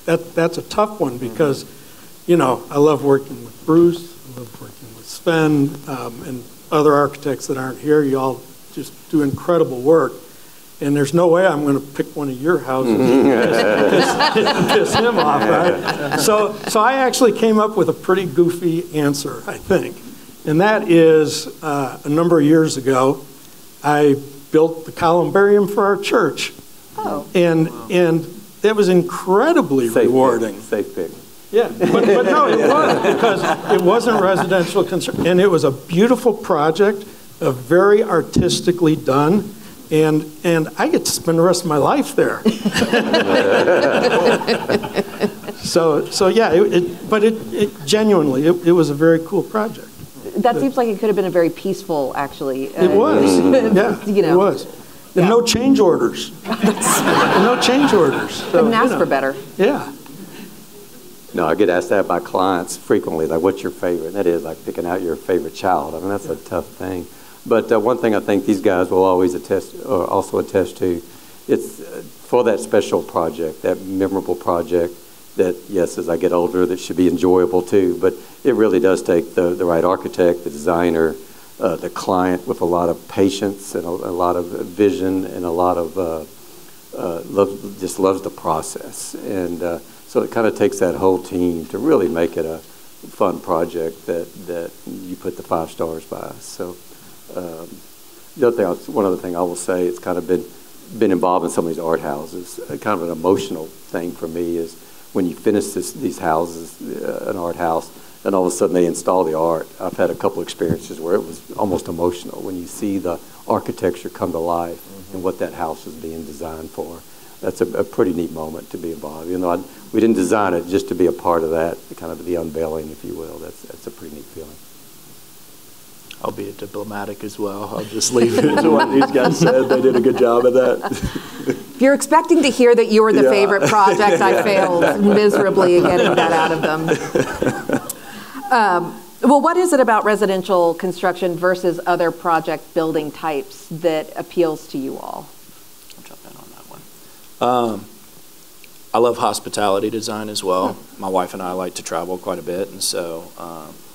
that's a tough one, because, I love working with Bruce, I love working with Sven, and other architects that aren't here. You all just do incredible work. And there's no way I'm going to pick one of your houses and piss him off, right? So I actually came up with a pretty goofy answer, I think. And that is, a number of years ago, I built the columbarium for our church. Oh. And it was incredibly rewarding. Safe pick. Yeah, but no, it wasn't, because it wasn't residential construction, and it was a beautiful project, very artistically done, and I get to spend the rest of my life there. so yeah, but it genuinely, it was a very cool project. That seems like it could have been a very peaceful, actually. It was, yeah, it was. And no change orders. No change orders. So, couldn't ask for better. Yeah. No, I get asked that by clients frequently, like, what's your favorite? That is like picking out your favorite child. I mean, that's a tough thing. But one thing I think these guys will always also attest to, it's for that special project, that memorable project that, yes, as I get older, that should be enjoyable too. But it really does take the right architect, the designer, the client with a lot of patience and a lot of vision and a lot of just loves the process. And so it kind of takes that whole team to really make it a fun project that you put the 5 stars by. So one other thing I will say, it's kind of been involved in some of these art houses. Kind of an emotional thing for me is when you finish these houses, an art house, and all of a sudden they install the art. I've had a couple experiences where it was almost emotional when you see the architecture come to life and what that house is being designed for. That's a pretty neat moment to be involved. We didn't design it just to be a part of that, kind of the unveiling, if you will. That's a pretty neat feeling. I'll be diplomatic as well. I'll just leave it to what these guys said. They did a good job of that. If you're expecting to hear that you were the favorite project, I failed miserably at getting that out of them. Well, what is it about residential construction versus other project building types that appeals to you all? I'll jump in on that one. I love hospitality design as well. My wife and I like to travel quite a bit, and so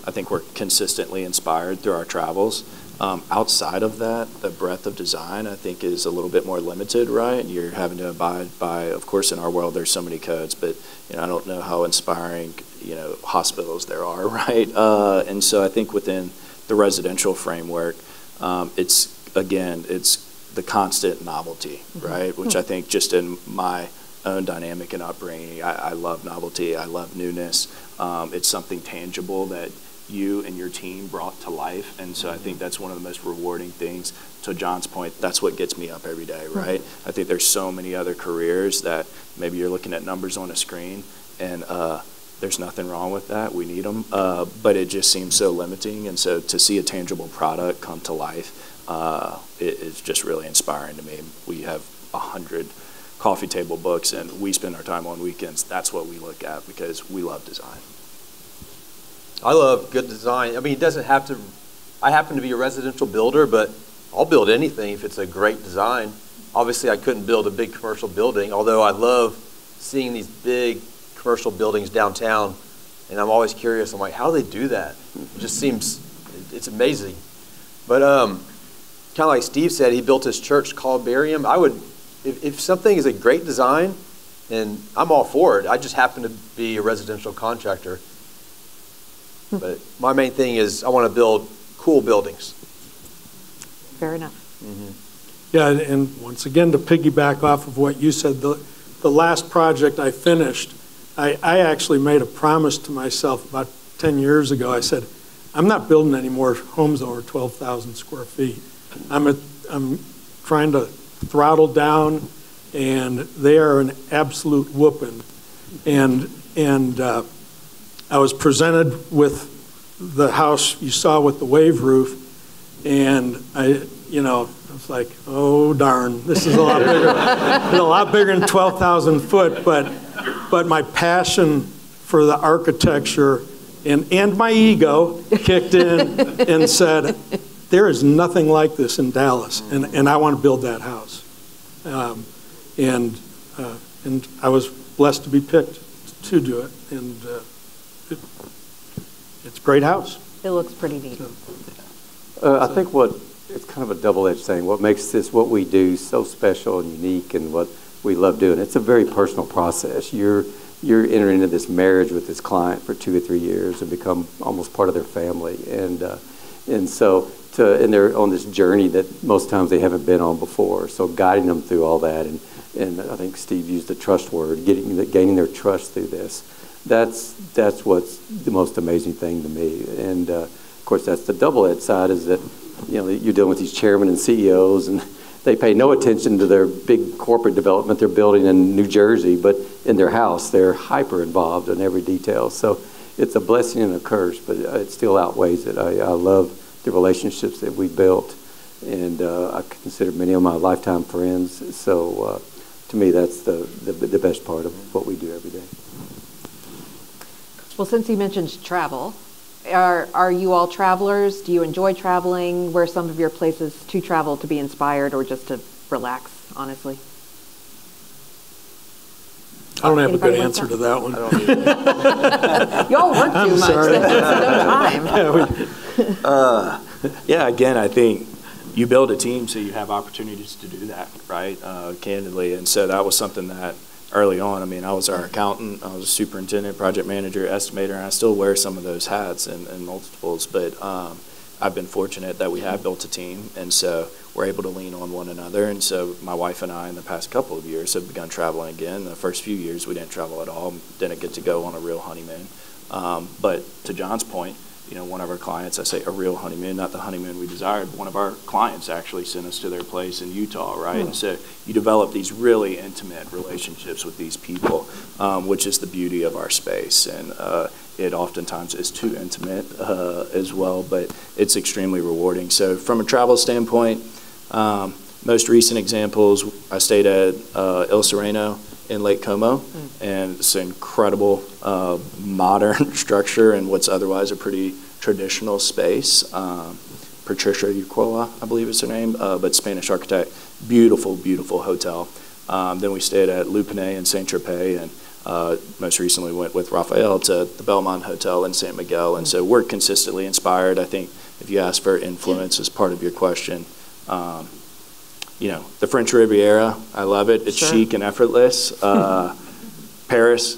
I think we're consistently inspired through our travels. Outside of that, the breadth of design, I think, is a little bit more limited, right? You're having to abide by, of course, in our world, there's so many codes, but I don't know how inspiring, hospitals there are, right? And so I think within the residential framework, it's the constant novelty, right? Which I think just in my own dynamic and upbringing, I love novelty, I love newness. It's something tangible that you and your team brought to life, and so I think that's one of the most rewarding things. To John's point, that's what gets me up every day, right? I think there's so many other careers that maybe you're looking at numbers on a screen, and there's nothing wrong with that. We need them, but it just seems so limiting, and so to see a tangible product come to life, it is just really inspiring to me. We have 100 coffee table books, and we spend our time on weekends. That's what we look at because we love design. I love good design. I mean, it doesn't have to, I happen to be a residential builder, but I'll build anything if it's a great design. Obviously, I couldn't build a big commercial building, although I love seeing these big commercial buildings downtown, and I'm always curious. I'm like, how do they do that? It just seems, it's amazing. But kind of like Steve said, he built his church columbarium. I would, if something is a great design, and I'm all for it. I just happen to be a residential contractor. But my main thing is I want to build cool buildings. Fair enough. Mm-hmm. Yeah, and once again, to piggyback off of what you said, the last project I finished, I actually made a promise to myself about 10 years ago. I said, I'm not building any more homes over 12,000 square feet. I'm trying to throttle down, and they are an absolute whooping. And I was presented with the house you saw with the wave roof, and I was like, oh darn, this is a lot bigger. It's a lot bigger than 12,000 foot, but my passion for the architecture and my ego kicked in and said, there is nothing like this in Dallas, and I want to build that house. And I was blessed to be picked to do it, and it's a great house. It looks pretty neat. I think it's kind of a double-edged thing. What makes this, what we do, so special and unique, and what we love doing, it's a very personal process. You're entering into this marriage with this client for 2 or 3 years and become almost part of their family, and so they're on this journey that most times they haven't been on before. So guiding them through all that, and I think Steve used the trust word, gaining their trust through this. That's what's the most amazing thing to me. And of course, that's the double-edged side, is that you're dealing with these chairmen and CEOs, and they pay no attention to their big corporate development they're building in New Jersey, but in their house, they're hyper involved in every detail. So it's a blessing and a curse, but it still outweighs it. I love the relationships that we built, and I consider many of my lifetime friends. So to me, that's the best part of what we do every day. Well, since you mentioned travel, are you all travelers? Do you enjoy traveling? Where are some of your places to travel to be inspired or just to relax, honestly? I don't have a good answer to that one. Y'all work too much. There's no time. Yeah, again, I think you build a team so you have opportunities to do that, right, candidly. And so that was something that early on, I was our accountant, I was a superintendent, project manager, estimator, and I still wear some of those hats in multiples. But I've been fortunate that we have built a team, and so we're able to lean on one another. And so my wife and I, in the past couple of years, have begun traveling again. The first few years, we didn't travel at all, didn't get to go on a real honeymoon. But to John's point, one of our clients, I say a real honeymoon, not the honeymoon we desired, but one of our clients actually sent us to their place in Utah, right? And so you develop these really intimate relationships with these people, which is the beauty of our space. And it oftentimes is too intimate as well, but it's extremely rewarding. So from a travel standpoint, most recent examples, I stayed at El Sereno in Lake Como, and it's an incredible modern structure in what's otherwise a pretty traditional space. Patricia Ucola, I believe is her name, but Spanish architect. Beautiful, beautiful hotel. Then we stayed at Lupine in Saint-Tropez, and most recently went with Raphael to the Belmont Hotel in San Miguel. And so we're consistently inspired. I think if you ask for influence as part of your question, the French Riviera, I love it. It's chic and effortless. Paris,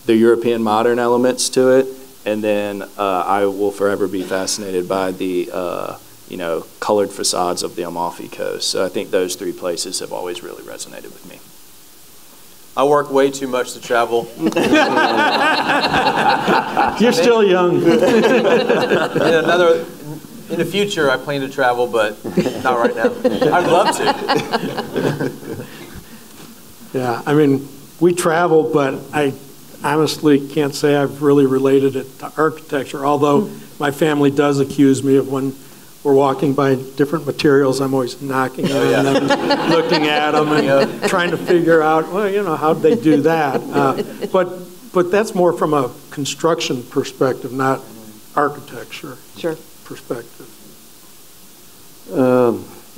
the European modern elements to it. And then I will forever be fascinated by the, colored facades of the Amalfi Coast. So I think those three places have always really resonated with me. I work way too much to travel. You're still young. In the future, I plan to travel, but not right now. I'd love to. Yeah, we travel, but I honestly can't say I've really related it to architecture, although my family does accuse me of when we're walking by different materials, I'm always knocking on them, looking at them, and trying to figure out, how'd they do that? But that's more from a construction perspective, not architecture perspective.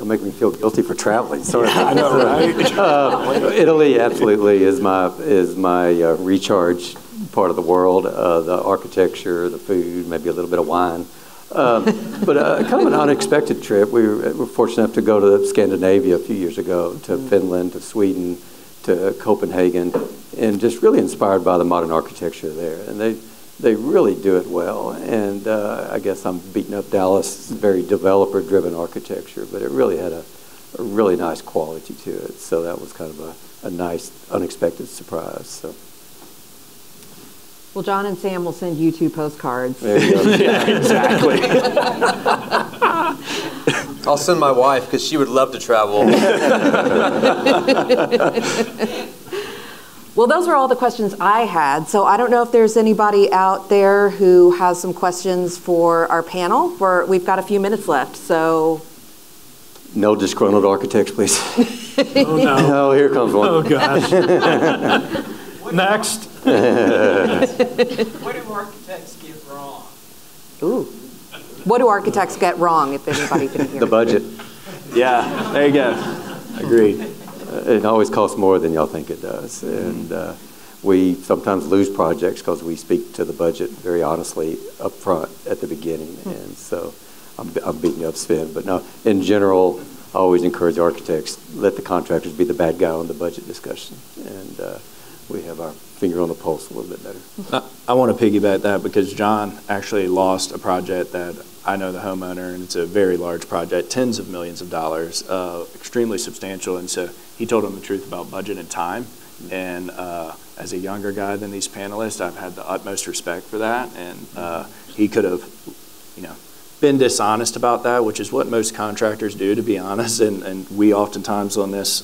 It'll make me feel guilty for traveling. Sorry. Yeah, I know, right? Italy absolutely is my recharge part of the world. The architecture, the food, maybe a little bit of wine. But kind of an unexpected trip. We were fortunate enough to go to Scandinavia a few years ago, to Finland, to Sweden, to Copenhagen, and just really inspired by the modern architecture there. And they really do it well. And I guess I'm beating up Dallas' very developer-driven architecture, but it really had a really nice quality to it. So that was kind of a nice, unexpected surprise. So. Well, John and Sam will send you 2 postcards. There you go. Yeah, exactly. I'll send my wife because she would love to travel. Well, those are all the questions I had. So I don't know if there's anybody out there who has some questions for our panel. We've got a few minutes left, so. No disgruntled architects, please. Oh, no. Oh, here comes one. Oh, gosh. Next. What do architects get wrong? Ooh. What do architects get wrong, if anybody can hear? The budget. Yeah, there you go. Agreed. It always costs more than y'all think it does. And we sometimes lose projects because we speak to the budget very honestly up front at the beginning. And so I'm beating up Sven. But no, in general, I always encourage architects, let the contractors be the bad guy on the budget discussion. And we have our finger on the pulse a little bit better. I want to piggyback that because John actually lost a project that I know the homeowner, and it's a very large project, tens of millions of dollars, extremely substantial. And so he told him the truth about budget and time. And as a younger guy than these panelists, I've had the utmost respect for that. And he could have, been dishonest about that, which is what most contractors do, to be honest. And we oftentimes on this,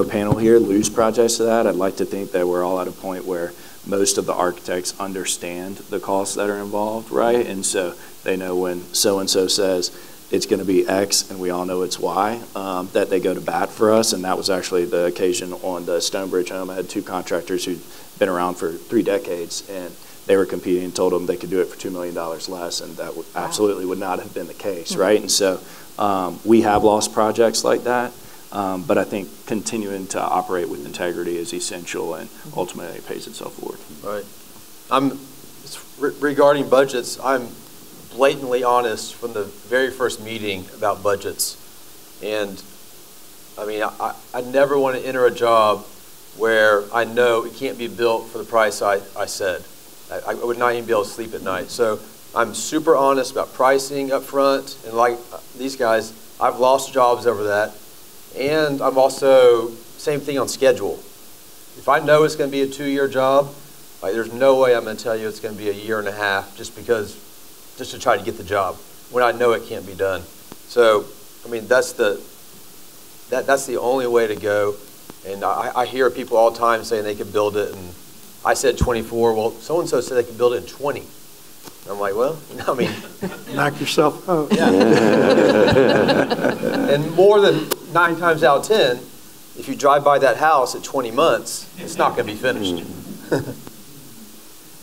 panel here lose projects to that. I'd like to think that we're all at a point where most of the architects understand the costs that are involved, right? And so they know when so-and-so says it's going to be X and we all know it's Y, that they go to bat for us. And that was actually the occasion on the Stonebridge home. I had 2 contractors who'd been around for 3 decades, and they were competing and told them they could do it for $2 million less, and that absolutely would not have been the case, right? And so we have lost projects like that, but I think continuing to operate with integrity is essential, and ultimately it pays itself forward. Right. Regarding budgets, I'm blatantly honest from the very first meeting about budgets. And I mean, I never want to enter a job where I know it can't be built for the price I said. I would not even be able to sleep at night. So I'm super honest about pricing up front. And like these guys, I've lost jobs over that. And I'm also, same thing on schedule. If I know it's going to be a 2-year job, there's no way I'm going to tell you it's going to be a 1.5 years just to try to get the job when I know it can't be done. So, I mean, that's the only way to go. And I hear people all the time saying they could build it, and I said 24. Well, so-and-so said they could build it in 20. And I'm like, well, I mean. Knock yourself out. Yeah. And more than 9 times out of 10, if you drive by that house at 20 months, it's not going to be finished.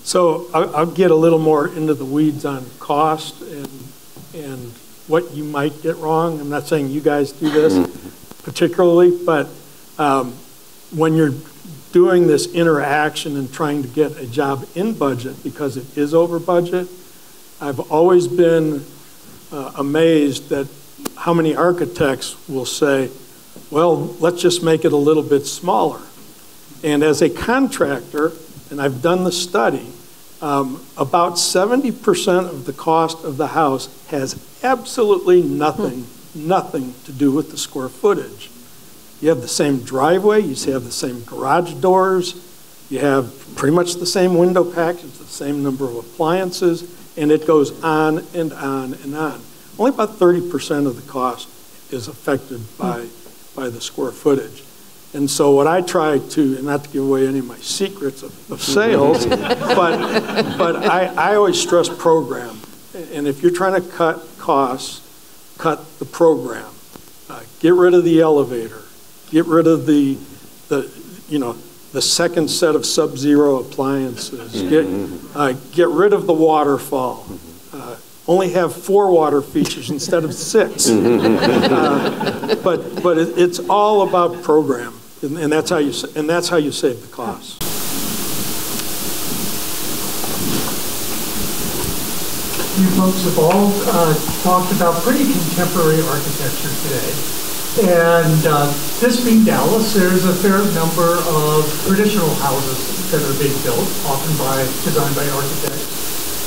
So I'll get a little more into the weeds on cost and what you might get wrong. I'm not saying you guys do this particularly, but when you're doing this interaction and trying to get a job in budget because it is over budget, I've always been amazed that how many architects will say, well, let's just make it a little bit smaller. And as a contractor, and I've done the study, about 70% of the cost of the house has absolutely nothing to do with the square footage. You have the same driveway, you have the same garage doors, you have pretty much the same window package, the same number of appliances, and it goes on and on and on. Only about 30% of the cost is affected by the square footage. And so what I try to, and not to give away any of my secrets of sales, but I always stress program. And if you're trying to cut costs, cut the program. Get rid of the elevator. Get rid of the second set of sub-zero appliances. Get rid of the waterfall. only have 4 water features instead of 6. But it's all about program, and that's how you save the costs. You folks have all talked about pretty contemporary architecture today. And this being Dallas, there's a fair number of traditional houses that are being built, often designed by architects.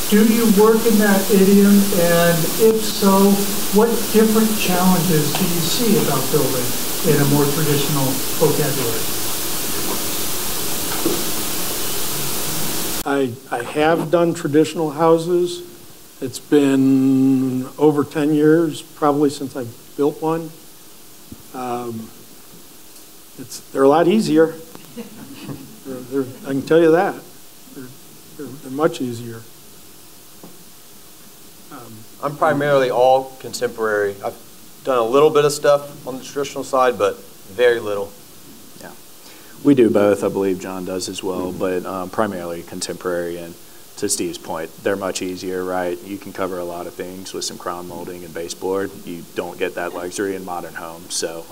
Do you work in that idiom? And if so, what different challenges do you see about building in a more traditional vocabulary? I have done traditional houses. It's been over 10 years, probably, since I've built one. They're a lot easier. I can tell you that. They're much easier. I'm primarily all contemporary. I've done a little bit of stuff on the traditional side, but very little. Yeah, we do both. I believe John does as well, but primarily contemporary. And to Steve's point, they're much easier, right? You can cover a lot of things with some crown molding and baseboard. You don't get that luxury in modern homes. So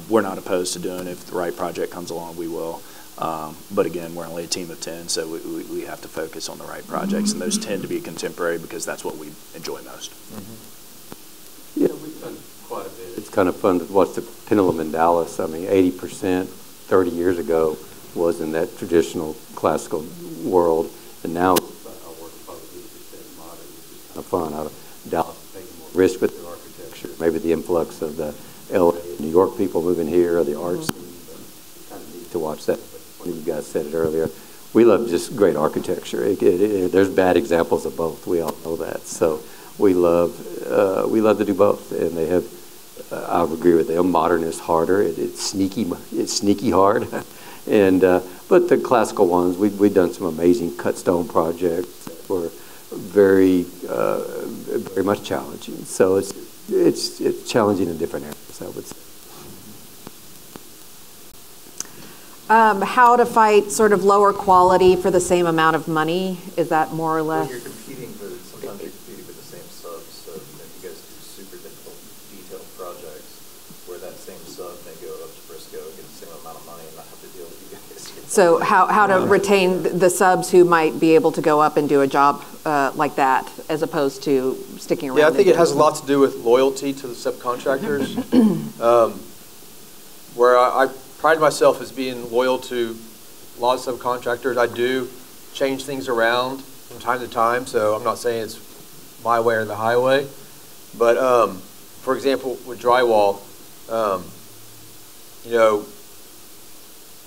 we're not opposed to doing it. If the right project comes along, we will. But again, we're only a team of 10, so we have to focus on the right projects, and those tend to be contemporary because that's what we enjoy most. Yeah, we've done quite a bit. It's kind of fun to watch the pendulum in Dallas. I mean, 80% 30 years ago was in that traditional classical world, and now our work is probably 80% modern, which is kind of fun. Dallas is taking more risk with their architecture, maybe the influx of the LA and New York people moving here, or the arts scene. It's kind of neat to watch that. One of you guys said it earlier. We love just great architecture. There's bad examples of both. We all know that. So we love to do both. And they have, I would agree with them. Modern is harder. It's sneaky hard. And but the classical ones, we've done some amazing cut stone projects that were very much challenging. So it's challenging in different areas, I would say. How to fight sort of lower quality for the same amount of money? Is that more or less? When you're competing sometimes you're competing with the same subs. So you guys do super difficult, detailed projects where that same sub may go up to Frisco, get the same amount of money, and not have to deal with you guys. So how to retain the subs who might be able to go up and do a job like that, as opposed to sticking around? Yeah, I think it has a lot to do with loyalty to the subcontractors. Where I pride myself as being loyal to a lot of subcontractors. I do change things around from time to time, so I'm not saying it's my way or the highway. But for example, with drywall,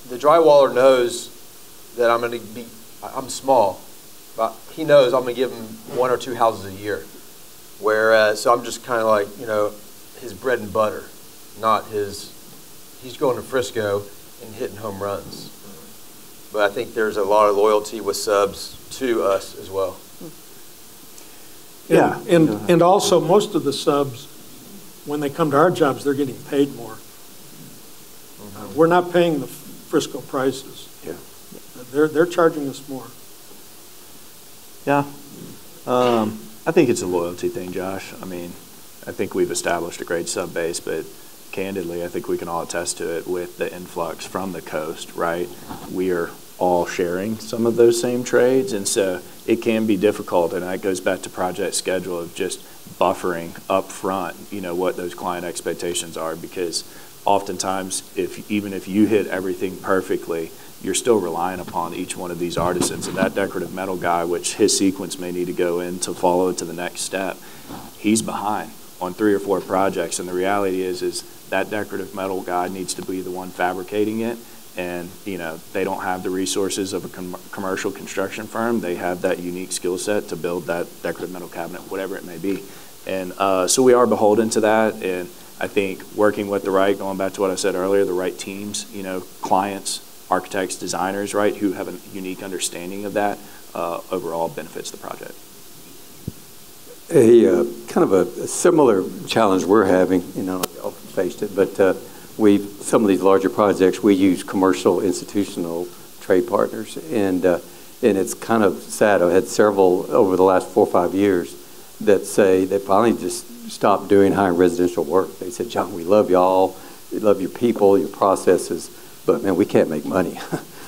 the drywaller knows that I'm small, but he knows I'm going to give him 1 or 2 houses a year. Whereas, so I'm just kind of like, his bread and butter, not he's going to Frisco and hitting home runs. But I think there's a lot of loyalty with subs to us as well. Yeah. And also, most of the subs, when they come to our jobs, they're getting paid more. We're not paying the Frisco prices. Yeah. They're charging us more. Yeah. I think it's a loyalty thing, Josh. I mean, I think we've established a great sub base, but candidly, I think we can all attest to it with the influx from the coast, right? We are all sharing some of those same trades, and so it can be difficult, and that goes back to project schedule of just buffering up front, what those client expectations are, because oftentimes, even if you hit everything perfectly, you're still relying upon each one of these artisans, and that decorative metal guy, which his sequence may need to go in to follow to the next step, he's behind on 3 or 4 projects, and the reality is that decorative metal guy needs to be the one fabricating it, and they don't have the resources of a commercial construction firm. They have that unique skill set to build that decorative metal cabinet, whatever it may be, and so we are beholden to that. And I think working with going back to what I said earlier, the right teams, clients, architects, designers, right, who have a unique understanding of that, overall benefits the project. A kind of a similar challenge we're having, I've faced it, but some of these larger projects, we use commercial institutional trade partners, and it's kind of sad. I've had several over the last 4 or 5 years that say, they finally just stopped doing high-end residential work. They said, John, we love y'all, we love your people, your processes, but man, we can't make money.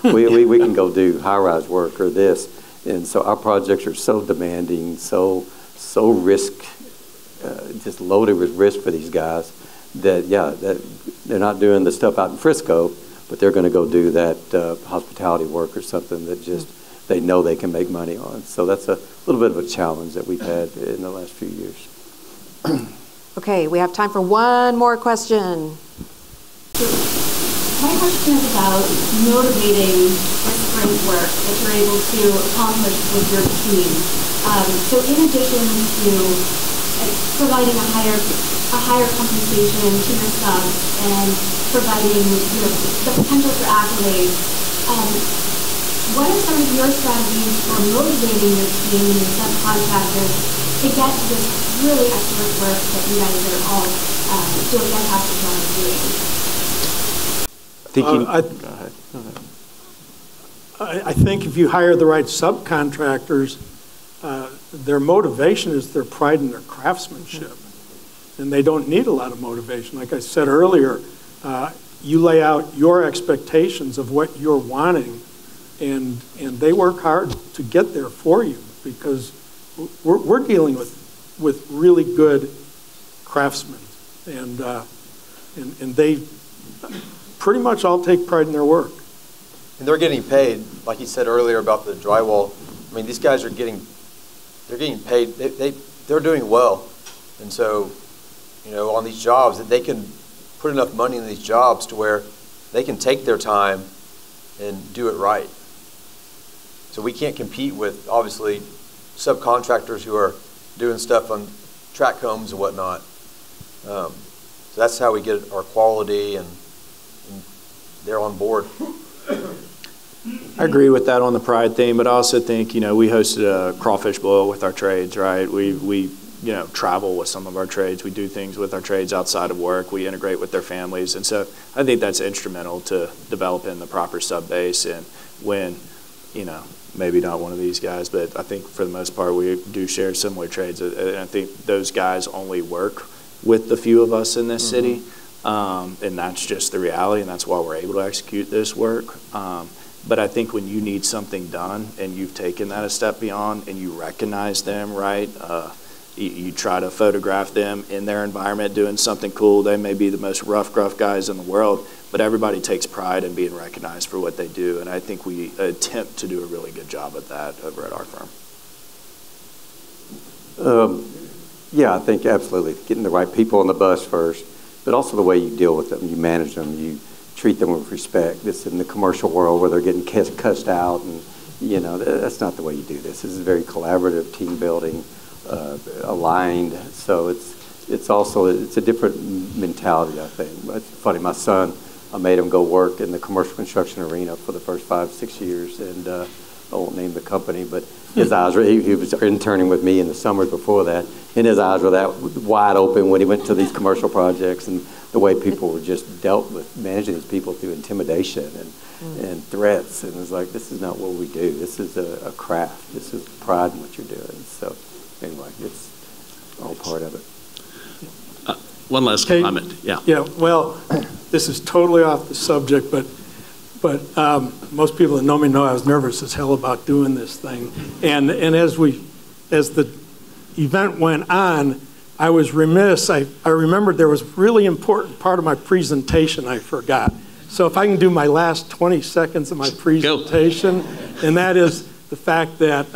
we can go do high-rise work or this. And so our projects are so demanding, so risk, just loaded with risk for these guys that, yeah, that they're not doing the stuff out in Frisco, but they're going to go do that hospitality work or something that just they know they can make money on. So that's a little bit of a challenge that we've had in the last few years. Okay, we have time for one more question. My question is about motivating this great work that you're able to accomplish with your team. So in addition to providing a higher compensation to your subs and providing the potential for accolades, what are some of your strategies for motivating your team and your subcontractors to get to this really excellent work that you guys are all doing a fantastic job of doing? I think if you hire the right subcontractors, their motivation is their pride in their craftsmanship. And they don't need a lot of motivation. Like I said earlier, you lay out your expectations of what you're wanting, and they work hard to get there for you, because we're dealing with really good craftsmen. And they pretty much all take pride in their work. And they're getting paid, like you said earlier about the drywall. I mean, these guys are they're getting paid. They're doing well. And so, on these jobs, that they can put enough money in these jobs to where they can take their time and do it right. So we can't compete with, obviously, subcontractors who are doing stuff on track homes and whatnot. So that's how we get our quality, and they're on board. I agree with that on the pride thing, but I also think, we hosted a crawfish boil with our trades, right? We travel with some of our trades. We do things with our trades outside of work. We integrate with their families. And so I think that's instrumental to developing the proper sub base. And when, maybe not one of these guys, but I think for the most part, we do share similar trades. And I think those guys only work with the few of us in this city. And that's just the reality, and that's why we're able to execute this work. But I think when you need something done and you've taken that a step beyond and you recognize them, right, you try to photograph them in their environment doing something cool. They may be the most rough, gruff guys in the world, but everybody takes pride in being recognized for what they do, and I think we attempt to do a really good job at that over at our firm. Yeah, I think absolutely. Getting the right people on the bus first, but also the way you deal with them, you manage them, you treat them with respect. This in the commercial world where they're getting cussed out, and that's not the way you do this. This is very collaborative, team building, aligned. So it's a different mentality, I think. It's funny, my son, I made him go work in the commercial construction arena for the first 5-6 years, and I won't name the company, but his eyes were, he was interning with me in the summers before that, and his eyes were that wide open when he went to these commercial projects, and the way people were just dealt with managing these people through intimidation and threats. And it's like, this is not what we do. This is a craft. This is pride in what you're doing. So anyway, it's all part of it. One last comment. Yeah. Yeah, well, this is totally off the subject, but most people that know me know I was nervous as hell about doing this thing. And as the event went on, I was remiss. I remembered there was a really important part of my presentation I forgot. So if I can do my last 20 seconds of my presentation, and that is the fact that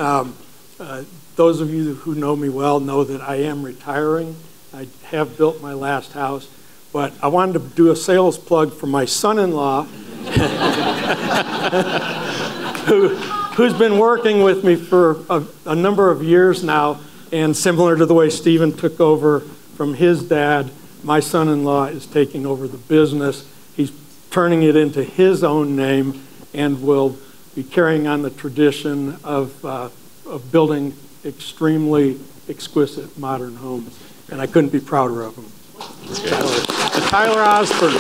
those of you who know me well know that I am retiring. I have built my last house, but I wanted to do a sales plug for my son-in-law, who's been working with me for a number of years now. And similar to the way Stephen took over from his dad, my son-in-law is taking over the business. He's turning it into his own name and will be carrying on the tradition of building extremely exquisite modern homes. And I couldn't be prouder of him. Tyler Osborne.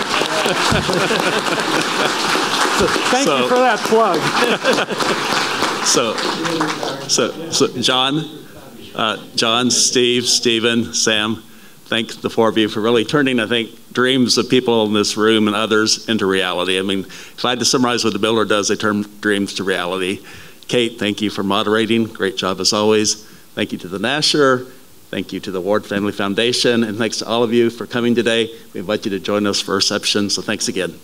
So thank you for that plug. So John, John, Steve, Stephen, Sam, thank the four of you for really turning, I think, dreams of people in this room and others into reality. I mean, if I had to summarize what the builder does, they turn dreams to reality. Kate, thank you for moderating. Great job as always. Thank you to the Nasher. Thank you to the Ward Family Foundation. And thanks to all of you for coming today. We invite you to join us for reception. So thanks again.